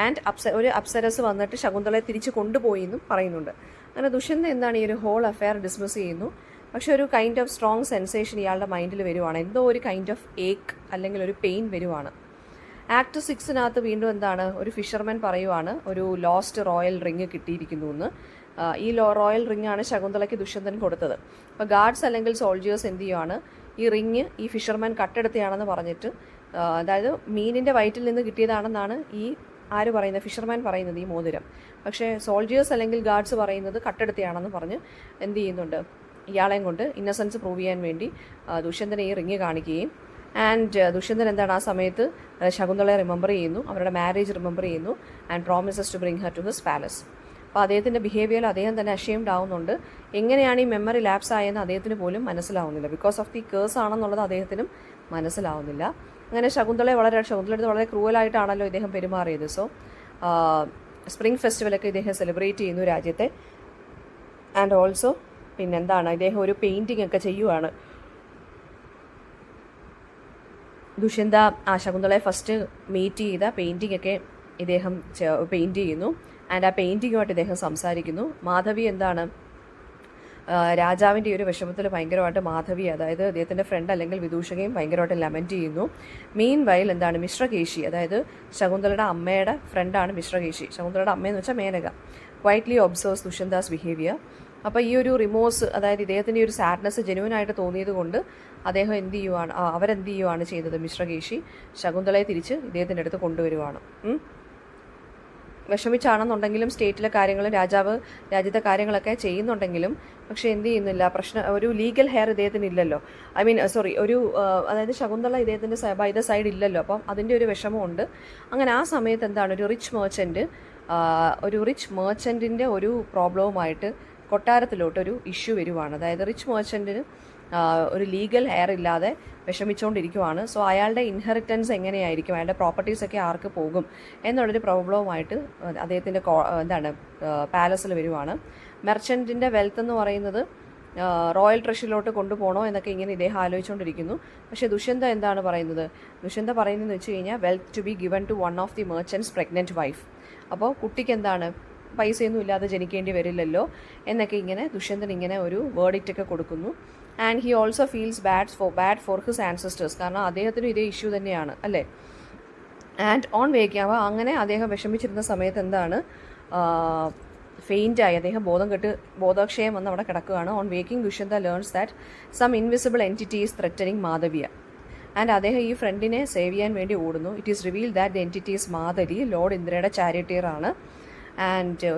[SPEAKER 1] ആൻഡ് ഒരു അപ്സരസ് വന്നിട്ട് ശകുന്തളയെ തിരിച്ച് കൊണ്ടുപോയി എന്നും പറയുന്നുണ്ട്. അങ്ങനെ ദുഷ്യന്തൻ എന്താണ് ഈ ഒരു ഹോൾ അഫെയർ ഡിസ്മിസ് ചെയ്യുന്നു. പക്ഷെ ഒരു കൈൻഡ് ഓഫ് സ്ട്രോങ് സെൻസേഷൻ ഇയാളുടെ മൈൻഡിൽ വരുവാണ്, എന്തോ ഒരു കൈൻഡ് ഓഫ് ഏക്ക് അല്ലെങ്കിൽ ഒരു പെയിൻ വരുവാണ്. ആക്ട് 6 വീണ്ടും എന്താണ്, ഒരു ഫിഷർമാൻ പറയുവാണ് ഒരു ലോസ്റ്റ് റോയൽ റിങ് കിട്ടിയിരിക്കുന്നു എന്ന്. ഈ റോയൽ റിങ് ആണ് ശകുന്തളയ്ക്ക് ദുഷ്യന്തൻ കൊടുത്തത്. അപ്പോൾ ഗാർഡ്സ് അല്ലെങ്കിൽ സോൾജിയേഴ്സ് എന്ത് ചെയ്യുവാണ്, ഈ റിങ് ഈ ഫിഷർമാൻ കട്ടെടുത്തയാണെന്ന് പറഞ്ഞിട്ട്, അതായത് മീനിൻ്റെ വയറ്റിൽ നിന്ന് കിട്ടിയതാണെന്നാണ് ഈ ആര് പറയുന്നത്, ഫിഷർമാൻ പറയുന്നത്, ഈ മോതിരം. പക്ഷേ സോൾജിയേഴ്സ് അല്ലെങ്കിൽ ഗാർഡ്സ് പറയുന്നത് കട്ടെടുത്തയാണെന്ന് പറഞ്ഞ് എന്ത് ചെയ്യുന്നുണ്ട്, ഇയാളെയും കൊണ്ട് ഇന്നസെൻസ് പ്രൂവ് ചെയ്യാൻ വേണ്ടി ദുഷ്യന്തനെ ഈ റിങ് കാണിക്കുകയും, ആൻഡ് ദുഷ്യന്തൻ എന്താണ് ആ സമയത്ത് ശകുന്തളയെ റിമെമ്പർ ചെയ്യുന്നു, അവരുടെ മാരേജ് റിമെമ്പർ ചെയ്യുന്നു, and promises to bring her to his palace. അപ്പോൾ അദ്ദേഹത്തിൻ്റെ ബിഹേവിയറിൽ അദ്ദേഹം തന്നെ അഷെയിംഡ് ആവുന്നുണ്ട്. എങ്ങനെയാണ് ഈ മെമ്മറി ലാപ്സ് ആയെന്ന് അദ്ദേഹത്തിന് പോലും മനസ്സിലാവുന്നില്ല. ബിക്കോസ് ഓഫ് ദി കേസ് ആണെന്നുള്ളത് അദ്ദേഹത്തിനും മനസ്സിലാവുന്നില്ല. അങ്ങനെ ശകുന്തളയുടെ വളരെ ക്രൂവലായിട്ടാണല്ലോ ഇദ്ദേഹം പെരുമാറിയത്. സോ സ്പ്രിംഗ് ഫെസ്റ്റിവലൊക്കെ ഇദ്ദേഹം സെലിബ്രേറ്റ് ചെയ്യുന്നു രാജ്യത്തെ. ആൻഡ് ഓൾസോ പിന്നെന്താണ്, ഇദ്ദേഹം ഒരു പെയിൻറ്റിംഗ് ഒക്കെ ചെയ്യുവാണ്. ദുഷ്യന്ത ശകുന്തളയെ ഫസ്റ്റ് മീറ്റ് ചെയ്ത പെയിൻറ്റിംഗ് ഒക്കെ ഇദ്ദേഹം പെയിൻറ്റ് ചെയ്യുന്നു. ആൻഡ് ആ പെയിൻറ്റിങ്ങുമായിട്ട് ഇദ്ദേഹം സംസാരിക്കുന്നു. മാധവി എന്താണ്, രാജാവിൻ്റെ ഒരു വിഷമത്തിൽ ഭയങ്കരമായിട്ട് മാധവി, അതായത് അദ്ദേഹത്തിൻ്റെ ഫ്രണ്ട് അല്ലെങ്കിൽ വിദൂഷകയും ഭയങ്കരമായിട്ട് ലമെൻറ്റ് ചെയ്യുന്നു. മീൻ വയൽ എന്താണ്, മിശ്രകേശി, അതായത് ശകുന്തളയുടെ അമ്മയുടെ ഫ്രണ്ടാണ് മിശ്രകേശി. ശകുന്തളയുടെ അമ്മയെന്ന് വെച്ചാൽ മേനക ക്വൈറ്റ്ലി ഒബ്സേർവ്സ് ദുഷ്യന്താസ് ബിഹേവിയർ. അപ്പോൾ ഈ ഒരു റിമോഴ്സ്, അതായത് ഇദ്ദേഹത്തിൻ്റെ ഒരു സാഡ്നെസ് ജെന്യൂനായിട്ട് തോന്നിയത് കൊണ്ട് അദ്ദേഹം അവരെന്ത് ചെയ്യുവാണ് ചെയ്തത്, മിശ്രകേശി ശകുന്തളയെ തിരിച്ച് ഇദ്ദേഹത്തിൻ്റെ അടുത്ത് കൊണ്ടുവരുവാണ്. വിഷമിച്ചാണെന്നുണ്ടെങ്കിലും സ്റ്റേറ്റിലെ കാര്യങ്ങളും രാജ്യത്തെ കാര്യങ്ങളൊക്കെ ചെയ്യുന്നുണ്ടെങ്കിലും പക്ഷേ എന്ത് ചെയ്യുന്നില്ല, ഒരു ലീഗൽ ഹെയർ ഇദ്ദേഹത്തിന് ഇല്ലല്ലോ. അതായത് ശകുന്തള ഇദ്ദേഹത്തിൻ്റെ ബൈ ദ സൈഡ് ഇല്ലല്ലോ. അപ്പം അതിൻ്റെ ഒരു വിഷമമുണ്ട്. അങ്ങനെ ആ സമയത്ത് എന്താണ്, ഒരു റിച്ച് മേർച്ചൻറ്റിൻ്റെ ഒരു പ്രോബ്ലവുമായിട്ട് കൊട്ടാരത്തിലോട്ടൊരു ഇഷ്യൂ വരുവാണ്. അതായത് റിച്ച് മേർച്ചൻറ്റിന് ഒരു ലീഗൽ ഹെയർ ഇല്ലാതെ വിഷമിച്ചുകൊണ്ടിരിക്കുവാണ്. സോ അയാളുടെ ഇൻഹെറിറ്റൻസ് എങ്ങനെയായിരിക്കും, അയാളുടെ പ്രോപ്പർട്ടീസൊക്കെ ആർക്ക് പോകും എന്നുള്ളൊരു പ്രോബ്ലവുമായിട്ട് അദ്ദേഹത്തിൻ്റെ പാലസിൽ വരുവാണ്. മെർച്ചൻറ്റിൻ്റെ വെൽത്ത് എന്ന് പറയുന്നത് റോയൽ ട്രഷറിലോട്ട് കൊണ്ടുപോകണോ എന്നൊക്കെ ഇങ്ങനെ ഇദ്ദേഹം ആലോചിച്ചുകൊണ്ടിരിക്കുന്നു. പക്ഷേ ദുഷ്യന്ത എന്താണ് പറയുന്നത്, ദുഷ്യന്ത പറയുന്നതെന്ന് വെച്ച് കഴിഞ്ഞാൽ wealth to be given to one of the merchant's pregnant wife. അപ്പോൾ കുട്ടിക്ക് എന്താണ്, പൈസയൊന്നും ഇല്ലാതെ ജനിക്കേണ്ടി വരില്ലല്ലോ എന്നൊക്കെ ഇങ്ങനെ ദുഷ്യന്തൻ ഇങ്ങനെ ഒരു വേർഡിക്റ്റൊക്കെ കൊടുക്കുന്നു. And he also feels bad for his ancestors, കാരണം അദ്ദേഹത്തിനും ഇതേ ഇഷ്യൂ തന്നെയാണ് അല്ലേ. ആൻഡ് ഓൺ വേക്കിംഗ്, അങ്ങനെ അദ്ദേഹം വിഷമിച്ചിരുന്ന സമയത്ത് എന്താണ്, ഫെയിൻ്റായി അദ്ദേഹം ബോധക്ഷയം വന്ന് അവിടെ കിടക്കുകയാണ്. On waking Dushyanta learns that some invisible entity is threatening Madhavya. And അദ്ദേഹം ഈ ഫ്രണ്ടിനെ സേവ് ചെയ്യാൻ വേണ്ടി ഓടുന്നു. It is reveal that the entity is Madhavi, lord ഇന്ദ്രയുടെ ചാരിറ്റിയർ ആണ്. ആൻഡ്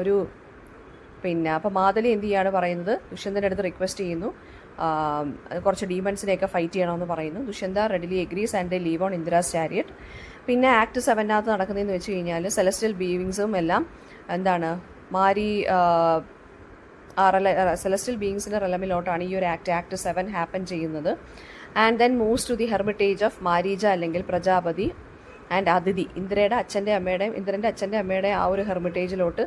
[SPEAKER 1] അപ്പോൾ മാധവി എന്ത് ചെയ്യാണ് പറയുന്നത്, ദുഷ്യന്തൻ്റെ അടുത്ത് റിക്വസ്റ്റ് ചെയ്യുന്നു കുറച്ച് ഡീമൺസിനെയൊക്കെ ഫൈറ്റ് ചെയ്യണമെന്ന് പറയുന്നു. Dushyanta readily agrees and they leave on Indra's chariot. പിന്നെ ആക്ട് 7 നടക്കുന്നതെന്ന് വെച്ച് കഴിഞ്ഞാൽ സെലസ്റ്റിയൽ ബീയിങ്സും എല്ലാം എന്താണ് സെലസ്റ്റിയൽ ബീയിങ്സിൻ്റെ റെലമിലോട്ടാണ് ഈ ഒരു ആക്ട് 7 ഹാപ്പൻ ചെയ്യുന്നത്. And then moves to the hermitage of Maricha അല്ലെങ്കിൽ പ്രജാപതി ആൻഡ് അതിഥി. ഇന്ദ്രൻ്റെ അച്ഛൻ്റെ അമ്മയുടെ ആ ഒരു ഹെർമിറ്റേജിലോട്ട്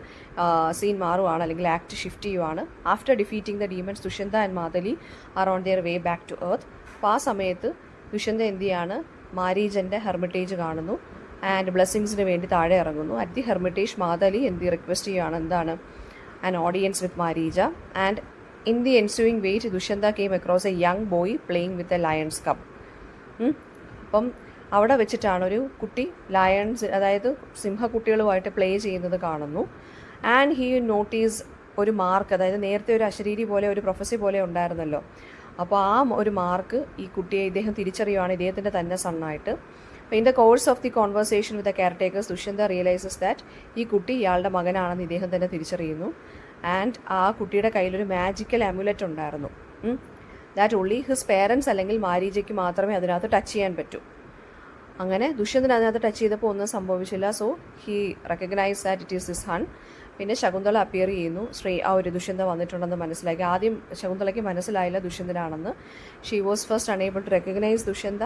[SPEAKER 1] സീൻ മാറുവാണ്, അല്ലെങ്കിൽ ആക്ട് ഷിഫ്റ്റ് ചെയ്യുവാണ്. After defeating the demons Dushyanta and Madhavi are on their way back to earth. അപ്പോൾ ആ സമയത്ത് ദുഷ്യന്ത എന്ത് ചെയ്യാണ്, മാരീജൻ്റെ ഹെർമിറ്റേജ് കാണുന്നു ആൻഡ് ബ്ലെസ്സിങ്സിന് വേണ്ടി താഴെ ഇറങ്ങുന്നു. At the hermitage Madhavi request ചെയ്യുകയാണ്, എന്താണ്, an audience with Maricha. And in the ensuing wait Dushyanta came across a young boy playing with a lion's cub. അപ്പം അവിടെ വെച്ചിട്ടാണ് ഒരു കുട്ടി അതായത് സിംഹക്കുട്ടികളുമായിട്ട് പ്ലേ ചെയ്യുന്നത് കാണുന്നു. ആൻഡ് ഹി നോട്ടീസ് ഒരു മാർക്ക്, അതായത് നേരത്തെ ഒരു അശരീരി പോലെ ഒരു പ്രൊഫസി പോലെ ഉണ്ടായിരുന്നല്ലോ, അപ്പോൾ ആ ഒരു മാർക്ക് ഈ കുട്ടിയെ ഇദ്ദേഹം തിരിച്ചറിയുവാണ് ഇദ്ദേഹത്തിൻ്റെ തന്നെ സണ്ണായിട്ട്. In the course of the conversation with the caretakers Dushyanta realises that ഈ കുട്ടി ഇയാളുടെ മകനാണെന്ന് ഇദ്ദേഹം തന്നെ തിരിച്ചറിയുന്നു. ആൻഡ് ആ കുട്ടിയുടെ കയ്യിലൊരു മാജിക്കൽ അമുലറ്റ് ഉണ്ടായിരുന്നു. ദാറ്റ് ഓൺലി ഹിസ് പേരൻസ് അല്ലെങ്കിൽ മാരീജയ്ക്ക് മാത്രമേ അതിനകത്ത് ടച്ച് ചെയ്യാൻ പറ്റൂ. അങ്ങനെ ദുഷ്യന്തൻ അതിനകത്ത് ടച്ച് ചെയ്തപ്പോൾ ഒന്നും സംഭവിച്ചില്ല. So he recognise that it is his son. പിന്നെ ശകുന്തള അപ്പിയർ ചെയ്യുന്നു. ആ ഒരു ദുഷ്യന്ത വന്നിട്ടുണ്ടെന്ന് മനസ്സിലാക്കി. ആദ്യം ശകുന്തളയ്ക്ക് മനസ്സിലായില്ല ദുഷ്യന്തനാണെന്ന്. She was first unable to recognise Dushyanta.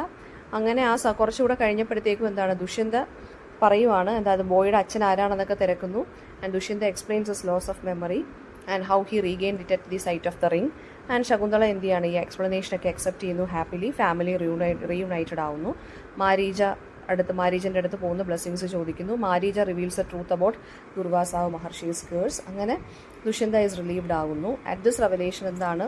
[SPEAKER 1] അങ്ങനെ കുറച്ചുകൂടെ കഴിഞ്ഞപ്പോഴത്തേക്കും എന്താണ് ദുഷ്യന്ത പറയുവാണ് എന്താ ബോയുടെ അച്ഛൻ ആരാണെന്നൊക്കെ തിരക്കുന്നു. And Dushyanta explains his loss of memory and how he regained it at the sight of the ring. And Shakuntala എന്ത് ചെയ്യാണ് ഈ എക്സ്പ്ലനേഷനൊക്കെ അക്സെപ്റ്റ് ചെയ്യുന്നു. ഹാപ്പിലി ഫാമിലി റീയുണൈറ്റഡ് ആവുന്നു. മാരീജൻ്റെ അടുത്ത് പോകുന്ന ബ്ലെസ്സിങ്സ് ചോദിക്കുന്നു. Maricha reveals the truth about Durvasavu Maharshi's curse. അങ്ങനെ ദുഷ്യന്ത ഈസ് റിലീവ്ഡ് ആകുന്നു. അറ്റ് ദിസ് റെവലേഷൻ എന്താണ്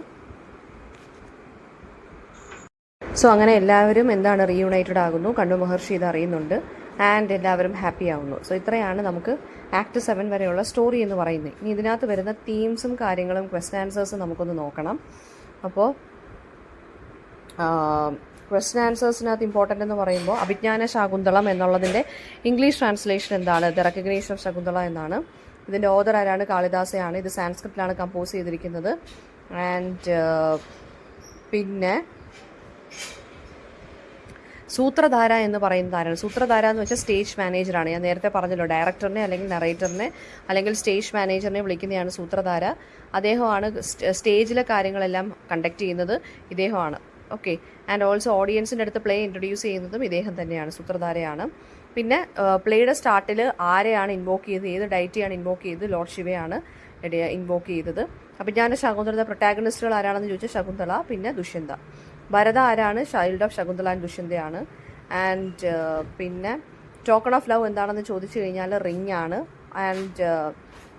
[SPEAKER 1] സോ അങ്ങനെ എല്ലാവരും എന്താണ് റീയുണൈറ്റഡ് ആകുന്നു. കണ്ണു മഹർഷി ഇത് അറിയുന്നുണ്ട്. ആൻഡ് എല്ലാവരും ഹാപ്പി ആവുന്നു. സോ ഇത്രയാണ് നമുക്ക് ആക്ട് 7 വരെയുള്ള സ്റ്റോറി എന്ന് പറയുന്നത്. ഇനി ഇതിനകത്ത് വരുന്ന തീംസും കാര്യങ്ങളും ക്വസ്റ്റൻ ആൻസേഴ്സും നമുക്കൊന്ന് നോക്കണം. അപ്പോൾ ക്വസ്റ്റൻ ആൻസേഴ്സിനകത്ത് ഇമ്പോർട്ടൻ്റ് എന്ന് പറയുമ്പോൾ അഭിജ്ഞാന ശാകുന്തളം എന്നുള്ളതിൻ്റെ ഇംഗ്ലീഷ് ട്രാൻസ്ലേഷൻ എന്താണ്? ദ റെക്കഗ്നേഷൻ ഓഫ് ശകുന്തള എന്നാണ്. ഇതിൻ്റെ ഓതർ ആരാണ്? കാളിദാസയാണ്. ഇത് സാൻസ്ക്രിറ്റിലാണ് കമ്പോസ് ചെയ്തിരിക്കുന്നത്. ആൻഡ് പിന്നെ സൂത്രധാര എന്ന് പറയുന്നത് ആരാണ്? സൂത്രധാര എന്ന് വെച്ചാൽ സ്റ്റേജ് മാനേജറാണ്. ഞാൻ നേരത്തെ പറഞ്ഞല്ലോ, ഡയറക്ടറിനെ അല്ലെങ്കിൽ നറേറ്ററിനെ അല്ലെങ്കിൽ സ്റ്റേജ് മാനേജറിനെ വിളിക്കുന്നതാണ് സൂത്രധാര. അദ്ദേഹമാണ് സ്റ്റേജിലെ കാര്യങ്ങളെല്ലാം കണ്ടക്ട് ചെയ്യുന്നത്, ഇദ്ദേഹമാണ്. ഓക്കെ. ആൻഡ് ഓൾസോ ഓഡിയൻസിൻ്റെ അടുത്ത് പ്ലേ ഇൻട്രൊഡ്യൂസ് ചെയ്യുന്നതും ഇദ്ദേഹം തന്നെയാണ്, സൂത്രധാരയാണ്. പിന്നെ പ്ലേയുടെ സ്റ്റാർട്ടിൽ ആരെയാണ് ഇൻവോക്ക് ചെയ്തത്, ഏത് ഡൈറ്റിയാണ് ഇൻവോക്ക് ചെയ്തത്? ലോർഡ് ശിവയാണ് ഇൻവോക്ക് ചെയ്തത്. അഭിജ്ഞാന ശകുന്തള പ്രൊട്ടാഗണിസ്റ്റുകൾ ആരാണെന്ന് ചോദിച്ചാൽ ശകുന്തള, പിന്നെ ദുഷ്യന്ത. ഭരത ആരാണ്? ചൈൽഡ് ഓഫ് ശകുന്തള ആൻഡ് ദുഷ്യന്തയാണ്. ആൻഡ് പിന്നെ ടോക്കൺ ഓഫ് ലവ് എന്താണെന്ന് ചോദിച്ചു കഴിഞ്ഞാൽ റിംഗ് ആണ്. ആൻഡ്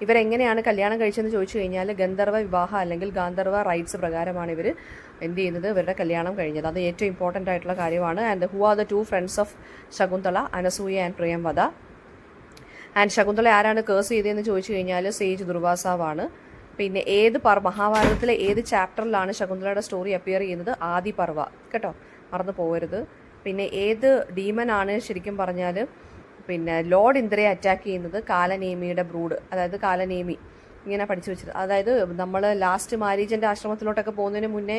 [SPEAKER 1] ഇവരെങ്ങനെയാണ് കല്യാണം കഴിച്ചതെന്ന് ചോദിച്ചു കഴിഞ്ഞാൽ ഗന്ധർവ വിവാഹം അല്ലെങ്കിൽ ഗാന്ധർവ റൈറ്റ്സ് പ്രകാരമാണ് ഇവർ എന്ത് ചെയ്യുന്നത്, ഇവരുടെ കല്യാണം കഴിഞ്ഞത്. അത് ഏറ്റവും ഇമ്പോർട്ടൻ്റ് ആയിട്ടുള്ള കാര്യമാണ്. And who are the 2 friends of Shakuntala? Anasuya and Priyamvada. And Shakuntala ആരാണ് കേഴ്സ് ചെയ്തതെന്ന് ചോദിച്ചു കഴിഞ്ഞാൽ സേജ് ദുർവാസാവാണ്. പിന്നെ മഹാഭാരതത്തിലെ ഏത് ചാപ്റ്ററിലാണ് ശകുന്തളയുടെ സ്റ്റോറി അപ്പിയർ ചെയ്യുന്നത്? ആദി പർവ, കേട്ടോ, മറന്നു പോകരുത്. പിന്നെ ഏത് ഡീമനാണ് ശരിക്കും പറഞ്ഞാൽ പിന്നെ ലോർഡ് ഇന്ദ്രയെ അറ്റാക്ക് ചെയ്യുന്നത്? കാലനേമിയുടെ ബ്രൂഡ്, അതായത് കാലനേമി. ഇങ്ങനെ പഠിച്ചു വെച്ചത്. അതായത് നമ്മൾ ലാസ്റ്റ് മാരീജൻ്റെ ആശ്രമത്തിലോട്ടൊക്കെ പോകുന്നതിന് മുന്നേ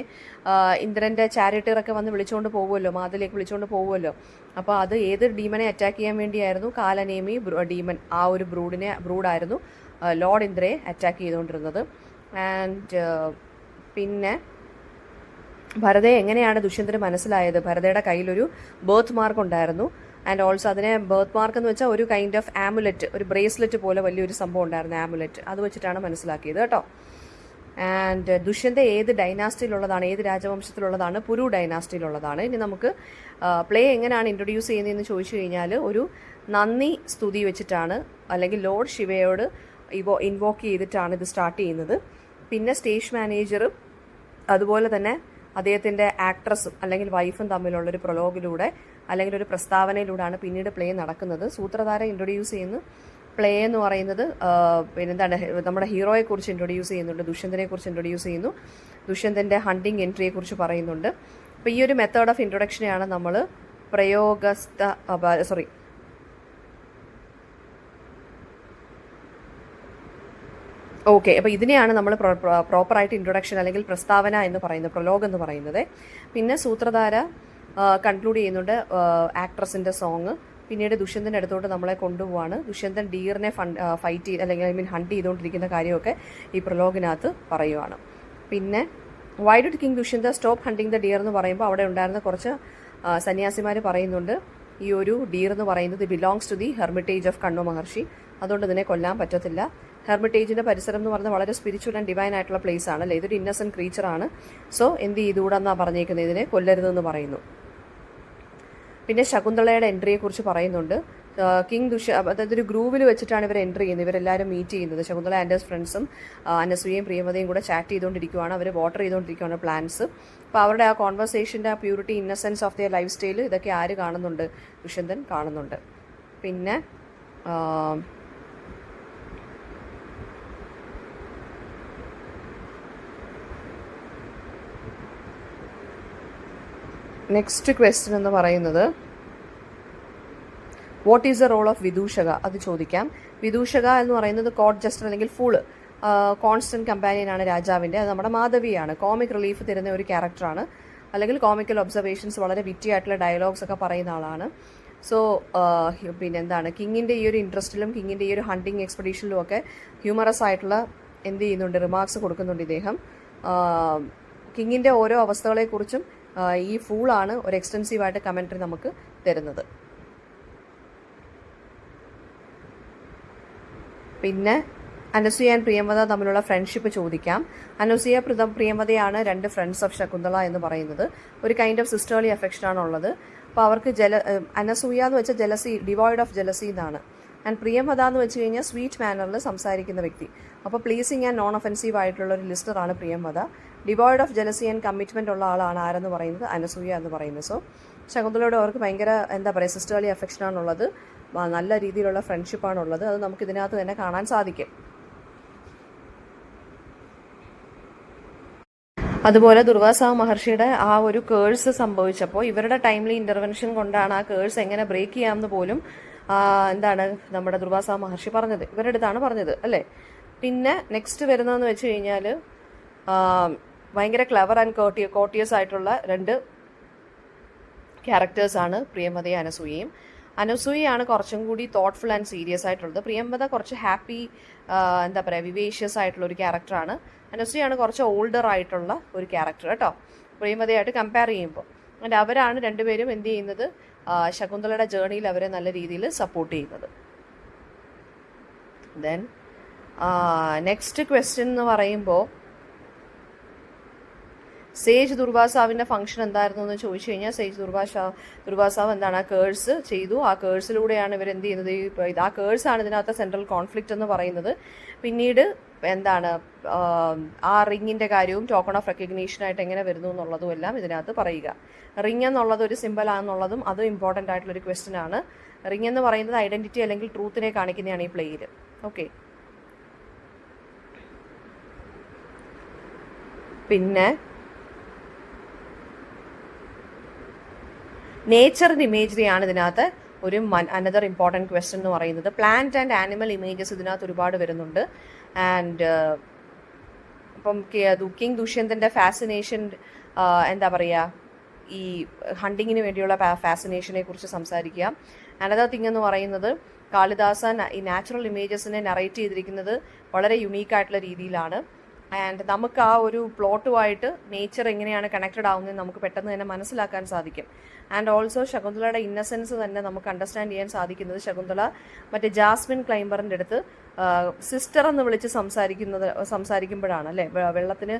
[SPEAKER 1] ഇന്ദ്രൻ്റെ ചാരിറ്ററൊക്കെ വന്ന് വിളിച്ചുകൊണ്ട് പോകുമല്ലോ, മാതിലേക്ക് വിളിച്ചുകൊണ്ട് പോകുമല്ലോ. അപ്പോൾ അത് ഏത് ഡീമനെ അറ്റാക്ക് ചെയ്യാൻ വേണ്ടിയായിരുന്നു? കാലനേമി ഡീമൻ, ആ ഒരു ബ്രൂഡായിരുന്നു ലോർഡ് ഇന്ദ്രയെ അറ്റാക്ക് ചെയ്തുകൊണ്ടിരുന്നത്. ആൻഡ് പിന്നെ ഭരതയെ എങ്ങനെയാണ് ദുഷ്യന്തന് മനസ്സിലായത്? ഭരതയുടെ കയ്യിലൊരു ബേർത്ത് മാർക്ക് ഉണ്ടായിരുന്നു. ആൻഡ് ഓൾസോ അതിനെ ബേർത്ത് മാർക്ക് എന്ന് വെച്ചാൽ ഒരു കൈൻഡ് ഓഫ് ആമുലറ്റ്, ഒരു ബ്രേസ്ലെറ്റ് പോലെ വലിയൊരു സംഭവം ഉണ്ടായിരുന്നു, ആമുലറ്റ്. അത് വെച്ചിട്ടാണ് മനസ്സിലാക്കിയത്, കേട്ടോ. ആൻഡ് ദുഷ്യന്ത ഏത് ഡൈനാസ്റ്റിയിലുള്ളതാണ്, ഏത് രാജവംശത്തിലുള്ളതാണ്? പുരു ഡൈനാസ്റ്റിയിലുള്ളതാണ്. ഇനി നമുക്ക് പ്ലേ എങ്ങനെയാണ് ഇൻട്രൊഡ്യൂസ് ചെയ്യുന്നതെന്ന് ചോദിച്ചു കഴിഞ്ഞാൽ ഒരു നന്ദി സ്തുതി വെച്ചിട്ടാണ്, അല്ലെങ്കിൽ ലോർഡ് ശിവയോട് ഇൻവോക്ക് ചെയ്തിട്ടാണ് ഇത് സ്റ്റാർട്ട് ചെയ്യുന്നത്. പിന്നെ സ്റ്റേജ് മാനേജറും അതുപോലെ തന്നെ അദ്ദേഹത്തിൻ്റെ ആക്ട്രസും അല്ലെങ്കിൽ വൈഫും തമ്മിലുള്ളൊരു പ്രൊലോഗിലൂടെ അല്ലെങ്കിൽ ഒരു പ്രസ്താവനയിലൂടെയാണ് പിന്നീട് പ്ലേ നടക്കുന്നത്. സൂത്രധാര ഇൻട്രൊഡ്യൂസ് ചെയ്യുന്നു. പ്ലേ എന്ന് പറയുന്നത് പിന്നെന്താണ്, നമ്മുടെ ഹീറോയെക്കുറിച്ച് ഇൻട്രൊഡ്യൂസ് ചെയ്യുന്നുണ്ട്, ദുഷ്യന്തനെക്കുറിച്ച് ഇൻട്രൊഡ്യൂസ് ചെയ്യുന്നു, ദുഷ്യന്തൻ്റെ ഹണ്ടിങ് എൻട്രിയെക്കുറിച്ച് പറയുന്നുണ്ട്. അപ്പോൾ ഈ ഒരു മെത്തേഡ് ഓഫ് ഇൻട്രൊഡക്ഷനെയാണ് നമ്മൾ ഓക്കെ. അപ്പോൾ ഇതിനെയാണ് നമ്മൾ പ്രോപ്പറായിട്ട് ഇൻട്രൊഡക്ഷൻ അല്ലെങ്കിൽ പ്രസ്താവന എന്ന് പറയുന്നത്, പ്രൊലോഗ് എന്ന് പറയുന്നത്. പിന്നെ സൂത്രധാര കൺക്ലൂഡ് ചെയ്യുന്നുണ്ട് ആക്ട്രസിൻ്റെ സോങ്. പിന്നീട് ദുഷ്യന്തൻ്റെ അടുത്തോട്ട് നമ്മളെ കൊണ്ടുപോവാണ്. ദുഷ്യന്തൻ ഡീറിനെ ഫൈറ്റ് ചെയ്ത് അല്ലെങ്കിൽ ഹണ്ട് ചെയ്തുകൊണ്ടിരിക്കുന്ന കാര്യമൊക്കെ ഈ പ്രൊലോഗിനകത്ത് പറയുവാണ്. പിന്നെ why did king Dushyanta stop hunting the dear എന്ന് പറയുമ്പോൾ അവിടെ ഉണ്ടായിരുന്ന കുറച്ച് സന്യാസിമാർ പറയുന്നുണ്ട് ഈ ഒരു ഡീർ എന്ന് പറയുന്നത് belongs to the hermitage of Kanva Maharshi, അതുകൊണ്ട് ഇതിനെ കൊല്ലാൻ പറ്റത്തില്ല. ഹെർമിറ്റേജിൻ്റെ പരിസരം എന്ന് പറഞ്ഞാൽ വളരെ സ്പിരിച്വൽ ആൻഡ് ഡിവൈൻ ആയിട്ടുള്ള പ്ലേസ് ആണ്, അല്ലേ, ഇതൊരു ഇന്നസെൻറ്റ് ക്രീച്ചറാണ്. സോ എന്ത് ചെയ്തുകൂടെന്നാണ് പറഞ്ഞേക്കുന്നത്, ഇതിനെ കൊല്ലരുതെന്ന് പറയുന്നു. പിന്നെ ശകുന്തളയുടെ എൻട്രിയെക്കുറിച്ച് പറയുന്നുണ്ട്. അതായത് ഒരു ഗ്രൂവിൽ വെച്ചിട്ടാണ് ഇവർ എൻട്രി ചെയ്യുന്നത്, ഇവരെല്ലാവരും മീറ്റ് ചെയ്യുന്നത്. ശകുന്തള ആൻഡ് ഫ്രണ്ട്സും അനസൂയയും പ്രിയമതയും കൂടെ ചാറ്റ് ചെയ്തുകൊണ്ടിരിക്കുകയാണ്, അവർ വാട്ടർ ചെയ്തുകൊണ്ടിരിക്കുകയാണ് പ്ലാന്റ്സ്. അപ്പോൾ അവരുടെ ആ കോൺവെർസേഷൻ്റെ ആ purity, innocence of their lifestyle, ഇതൊക്കെ ആര് കാണുന്നുണ്ട്? ദുഷ്യന്തൻ കാണുന്നുണ്ട്. പിന്നെ നെക്സ്റ്റ് ക്വസ്റ്റ്യൻ എന്ന് പറയുന്നത് what is the role of Vidushaka, അത് ചോദിക്കാം. വിദൂഷക എന്ന് പറയുന്നത് കോർട്ട് ജസ്റ്റർ അല്ലെങ്കിൽ ഫൂള്, കോൺസ്റ്റന്റ് കമ്പാനിയനാണ് രാജാവിൻ്റെ. അത് നമ്മുടെ മാധവിയാണ്. കോമിക് റിലീഫ് തരുന്ന ഒരു ക്യാരക്ടറാണ്, അല്ലെങ്കിൽ കോമിക്കൽ ഒബ്സർവേഷൻസ്, വളരെ വിറ്റി ആയിട്ടുള്ള ഡയലോഗ്സ് ഒക്കെ പറയുന്ന ആളാണ്. സോ പിന്നെ എന്താണ്, കിങ്ങിൻ്റെ ഈ ഒരു ഇൻട്രസ്റ്റിലും കിങ്ങിൻ്റെ ഈ ഒരു ഹണ്ടിങ് എക്സ്പെഡീഷനിലും ഒക്കെ ഹ്യൂമറസ് ആയിട്ടുള്ള എന്ത് ചെയ്യുന്നുണ്ട്, റിമാർക്സ് കൊടുക്കുന്നുണ്ട് ഇദ്ദേഹം. കിങ്ങിൻ്റെ ഓരോ അവസ്ഥകളെക്കുറിച്ചും ഈ ഫൂളാണ് ഒരു എക്സ്റ്റെൻസീവായിട്ട് കമൻട്രി നമുക്ക് തരുന്നത്. പിന്നെ അനസൂയ ആൻഡ് പ്രിയമത തമ്മിലുള്ള ഫ്രണ്ട്ഷിപ്പ് ചോദിക്കാം. അനസൂയ പ്രിയമതയാണ് രണ്ട് ഫ്രണ്ട്സ് ഓഫ് ശകുന്തള എന്ന് പറയുന്നത്. ഒരു കൈൻഡ് ഓഫ് സിസ്റ്റേർലി അഫെക്ഷനാണ് ഉള്ളത്. അപ്പോൾ അവർക്ക് അനസൂയ എന്ന് വെച്ചാൽ ജലസി, ഡിവോയ്ഡ് ഓഫ് ജലസി എന്നാണ്. ആൻഡ് പ്രിയമത എന്ന് വെച്ച് കഴിഞ്ഞാൽ സ്വീറ്റ് മാനറിൽ സംസാരിക്കുന്ന വ്യക്തി. അപ്പോൾ പ്ലീസിങ് ആൻഡ് നോൺ ഒഫെൻസീവ് ആയിട്ടുള്ള ഒരു ലിസ്റ്ററാണ് Priyamvada. Devoid of jealousy and commitment ഉള്ള ആളാണ് ആരെന്ന് പറയുന്നത്, അനസൂയ എന്ന് പറയുന്നത്. സോ ശകുന്തളയോട് അവർക്ക് ഭയങ്കര എന്താ പറയുക, സിസ്റ്റേർലി അഫെക്ഷനാണുള്ളത്, നല്ല രീതിയിലുള്ള ഫ്രണ്ട്ഷിപ്പാണുള്ളത്. അത് നമുക്ക് ഇതിനകത്ത് തന്നെ കാണാൻ സാധിക്കും. അതുപോലെ ദുർവാസ മഹർഷിയുടെ ആ ഒരു കേഴ്സ് സംഭവിച്ചപ്പോൾ ഇവരുടെ ടൈംലി ഇൻ്റർവെൻഷൻ കൊണ്ടാണ് ആ കേഴ്സ് എങ്ങനെ ബ്രേക്ക് ചെയ്യാമെന്ന് പോലും എന്താണ് നമ്മുടെ ദുർവാസ മഹർഷി പറഞ്ഞത്, ഇവരുടെ അടുത്താണ് പറഞ്ഞത് അല്ലേ. പിന്നെ നെക്സ്റ്റ് വരുന്നതെന്ന് വെച്ച് കഴിഞ്ഞാൽ ഭയങ്കര ക്ലവർ ആൻഡ് കോർട്ടിയസ് ആയിട്ടുള്ള രണ്ട് ക്യാരക്ടേഴ്സാണ് പ്രിയമതയും അനസൂയയും. അനസൂയയാണ് കുറച്ചും കൂടി തോട്ട്ഫുൾ ആൻഡ് സീരിയസ് ആയിട്ടുള്ളത്. പ്രിയമത കുറച്ച് ഹാപ്പി, എന്താ പറയുക, വിവേഷ്യസ് ആയിട്ടുള്ള ഒരു ക്യാരക്ടറാണ്. അനസൂയാണ് കുറച്ച് ഓൾഡർ ആയിട്ടുള്ള ഒരു ക്യാരക്ടർ കേട്ടോ, പ്രിയമതയായിട്ട് കമ്പയർ ചെയ്യുമ്പോൾ. ആൻഡ് അവരാണ് രണ്ടുപേരും എന്ത് ചെയ്യുന്നത്, ശകുന്തളയുടെ ജേർണിയിൽ അവരെ നല്ല രീതിയിൽ സപ്പോർട്ട് ചെയ്യുന്നത്. ദെൻ നെക്സ്റ്റ് ക്വസ്റ്റ്യൻ എന്ന് പറയുമ്പോൾ സേജ് ദുർവാസാവിൻ്റെ ഫംഗ്ഷൻ എന്തായിരുന്നു എന്ന് ചോദിച്ചു കഴിഞ്ഞാൽ, സേജ് ദുർവാസാവ് എന്താണ്, ആ കേഴ്സ് ചെയ്തു. ആ കേഴ്സിലൂടെയാണ് ഇവർ എന്ത് ചെയ്യുന്നത്, ആ കേഴ്സാണ് ഇതിനകത്ത് സെൻട്രൽ കോൺഫ്ലിക്റ്റ് എന്ന് പറയുന്നത്. പിന്നീട് എന്താണ് ആ റിങ്ങിൻ്റെ കാര്യവും ടോക്കൺ ഓഫ് റെക്കഗ്നീഷനായിട്ട് എങ്ങനെ വരുന്നു എന്നുള്ളതും എല്ലാം ഇതിനകത്ത് പറയുക. റിങ് എന്നുള്ളത് ഒരു സിമ്പിൾ ആണെന്നുള്ളതും അതും ഇമ്പോർട്ടൻ്റ് ആയിട്ടുള്ളൊരു ക്വസ്റ്റ്യൻ ആണ്. റിങ് എന്ന് പറയുന്നത് ഐഡൻറ്റിറ്റി അല്ലെങ്കിൽ ട്രൂത്തിനെ കാണിക്കുന്നതാണ് ഈ പ്ലേയിൽ. ഓക്കെ, പിന്നെ നേച്ചർ ആൻഡ് ഇമേജറി ആണ് ഇതിനകത്ത് ഒരു അനദർ ഇമ്പോർട്ടൻറ്റ് ക്വസ്റ്റ്യൻ എന്ന് പറയുന്നത്. പ്ലാന്റ് ആൻഡ് ആനിമൽ ഇമേജസ് ഇതിനകത്ത് ഒരുപാട് വരുന്നുണ്ട്. ആൻഡ് ഇപ്പം കിങ് ദുഷ്യന്തൻ്റെ ഫാസിനേഷൻ, എന്താ പറയുക, ഈ ഹണ്ടിങ്ങിന് വേണ്ടിയുള്ള ഫാസിനേഷനെ കുറിച്ച് സംസാരിക്കുക. അനദർ തിങ് എന്ന് പറയുന്നത് കാളിദാസൻ ഈ നാച്ചുറൽ ഇമേജസിനെ നറേറ്റ് ചെയ്തിരിക്കുന്നത് വളരെ യുണീക്കായിട്ടുള്ള രീതിയിലാണ്. ആൻഡ് നമുക്ക് ആ ഒരു പ്ലോട്ടുമായിട്ട് നേച്ചർ എങ്ങനെയാണ് കണക്റ്റഡ് ആവുന്നത് നമുക്ക് പെട്ടെന്ന് തന്നെ മനസ്സിലാക്കാൻ സാധിക്കും. ആൻഡ് ഓൾസോ ശകുന്തളയുടെ ഇന്നസെൻസ് തന്നെ നമുക്ക് അണ്ടർസ്റ്റാൻഡ് ചെയ്യാൻ സാധിക്കുന്നത് ശകുന്തള മറ്റേ ജാസ്മിൻ ക്ലൈംബറിൻ്റെ അടുത്ത് സിസ്റ്റർ എന്ന് വിളിച്ച് സംസാരിക്കുമ്പോഴാണ് അല്ലേ. വെള്ളത്തിന്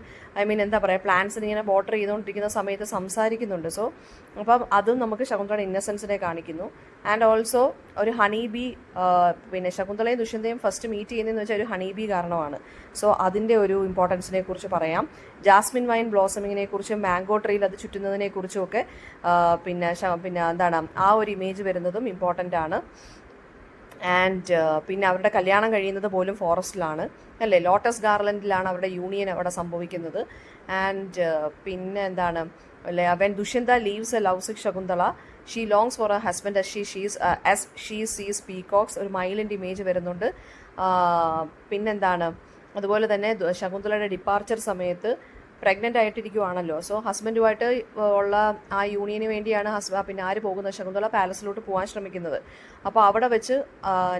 [SPEAKER 1] എന്താ പറയുക, പ്ലാന്റ്സിന് ഇങ്ങനെ വാട്ടർ ചെയ്തുകൊണ്ടിരിക്കുന്ന സമയത്ത് സംസാരിക്കുന്നുണ്ട്. സോ അപ്പം അതും നമുക്ക് ശകുന്തളയുടെ ഇന്നസെൻസിനെ കാണിക്കുന്നു. ആൻഡ് ഓൾസോ ഒരു ഹണി ബി, പിന്നെ ശകുന്തളയും ദുഷ്യന്തയും ഫസ്റ്റ് മീറ്റ് ചെയ്യുന്നതെന്ന് വെച്ചാൽ ഒരു ഹണി ബി കാരണമാണ്. സോ അതിൻ്റെ ഒരു ഇമ്പോർട്ടൻസിനെ കുറിച്ച് പറയാം. ജാസ്മിൻ വൈൻ ബ്ലോസമിങ്ങിനെ കുറിച്ചും മാംഗോ ട്രീയിൽ അത് ചുറ്റുന്നതിനെ കുറിച്ചും ഒക്കെ പിന്നെ എന്താണ് ആ ഒരു ഇമേജ് വരുന്നതും ഇമ്പോർട്ടൻ്റ് ആണ്. ആൻഡ് പിന്നെ അവരുടെ കല്യാണം കഴിയുന്നത് പോലും ഫോറസ്റ്റിലാണ് അല്ലേ, ലോട്ടസ് ഗാർലൻഡിലാണ് അവരുടെ യൂണിയൻ അവിടെ സംഭവിക്കുന്നത്. ആൻഡ് പിന്നെ എന്താണ്, when Dushyanta leaves a love sick Shakuntala she longs for a husband as she sees peacocks, ഒരു മയിലിൻ്റെ ഇമേജ് വരുന്നുണ്ട്. പിന്നെന്താണ്, അതുപോലെ തന്നെ ശകുന്തളയുടെ ഡിപ്പാർച്ചർ സമയത്ത് പ്രഗ്നൻ്റ് ആയിട്ടിരിക്കുവാണല്ലോ. സോ ഹസ്ബൻഡുമായിട്ട് ഉള്ള ആ യൂണിയന് വേണ്ടിയാണ് പിന്നെ ആര് പോകുന്നത്, ശകുന്തള പാലസിലോട്ട് പോകാൻ ശ്രമിക്കുന്നത്. അപ്പോൾ അവിടെ വെച്ച്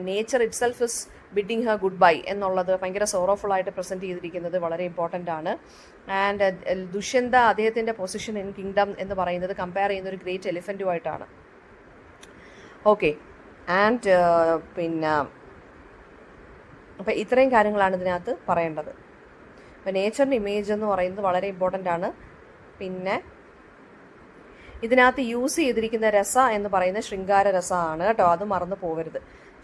[SPEAKER 1] nature it self is bidding Har good bye എന്നുള്ളത് ഭയങ്കര സോറോഫുൾ ആയിട്ട് പ്രസൻറ്റ് ചെയ്തിരിക്കുന്നത് വളരെ ഇമ്പോർട്ടൻ്റ് ആണ്. ആൻഡ് ദുഷ്യന്ത അദ്ദേഹത്തിൻ്റെ പൊസിഷൻ ഇൻ കിങ്ഡം എന്ന് പറയുന്നത് കമ്പയർ ചെയ്യുന്ന ഒരു ഗ്രേറ്റ് എലിഫൻറ്റുമായിട്ടാണ്. ഓക്കെ, ആൻഡ് പിന്നെ അപ്പോൾ ഇത്രയും കാര്യങ്ങളാണ് ഇതിനകത്ത് പറയേണ്ടത്. അപ്പോൾ നേച്ചറിൻ്റെ ഇമേജ് എന്ന് പറയുന്നത് വളരെ ഇമ്പോർട്ടൻ്റ് ആണ്. പിന്നെ ഇതിനകത്ത് യൂസ് ചെയ്തിരിക്കുന്ന രസ എന്ന് പറയുന്ന ശൃംഗാര രസമാണ് കേട്ടോ, അത് മറന്നു പോകരുത്.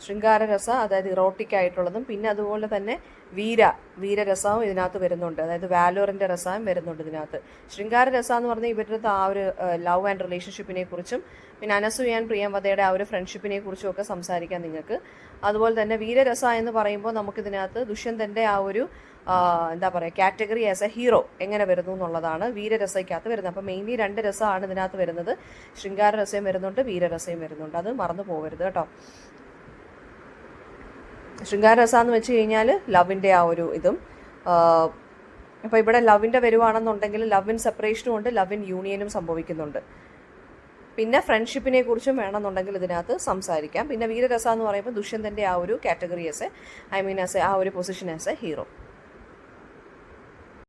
[SPEAKER 1] ശൃംഗാരരസ അതായത് ഇറോട്ടിക് ആയിട്ടുള്ളതും പിന്നെ അതുപോലെ തന്നെ വീരരസവും ഇതിനകത്ത് വരുന്നുണ്ട്. അതായത് വാലോറിൻ്റെ രസവും വരുന്നുണ്ട് ഇതിനകത്ത്. ശൃംഗാരരസ എന്ന് പറഞ്ഞാൽ ഇവരുടെ ആ ഒരു ലവ് ആൻഡ് റിലേഷൻഷിപ്പിനെ കുറിച്ചും പിന്നെ അനസൂയ ആൻഡ് പ്രിയംവദയുടെ ആ ഒരു ഫ്രണ്ട്ഷിപ്പിനെ കുറിച്ചും ഒക്കെ സംസാരിക്കാം നിങ്ങൾക്ക്. അതുപോലെ തന്നെ വീരരസ എന്ന് പറയുമ്പോൾ നമുക്കിതിനകത്ത് ദുഷ്യന്തൻ്റെ ആ ഒരു എന്താ പറയുക കാറ്റഗറി ആസ് എ ഹീറോ എങ്ങനെ വരുന്നു എന്നുള്ളതാണ് വീരരസയ്ക്കകത്ത് വരുന്നത്. അപ്പോൾ മെയിൻലി 2 രസമാണ് ഇതിനകത്ത് വരുന്നത്. ശൃംഗാരരസയും വരുന്നുണ്ട്, വീരരസയും വരുന്നുണ്ട്. അത് മറന്നു പോകരുത് കേട്ടോ. ശൃംഗാരരസ എന്ന് വെച്ച് കഴിഞ്ഞാൽ ലവിൻ്റെ ആ ഒരു ഇതും, അപ്പോൾ ഇവിടെ ലവിൻ്റെ വരുവാണെന്നുണ്ടെങ്കിൽ ലവ് ഇൻ സെപ്പറേഷനും ഉണ്ട്, ലവ് ഇൻ യൂണിയനും സംഭവിക്കുന്നുണ്ട്. പിന്നെ ഫ്രണ്ട്ഷിപ്പിനെ കുറിച്ചും വേണമെന്നുണ്ടെങ്കിൽ ഇതിനകത്ത് സംസാരിക്കാം. പിന്നെ വീരരസ എന്ന് പറയുമ്പോൾ ദുഷ്യന്തൻ്റെ ആ ഒരു കാറ്റഗറി ആസ് എ ആ ഒരു പൊസിഷൻ ആസ് എ ഹീറോ.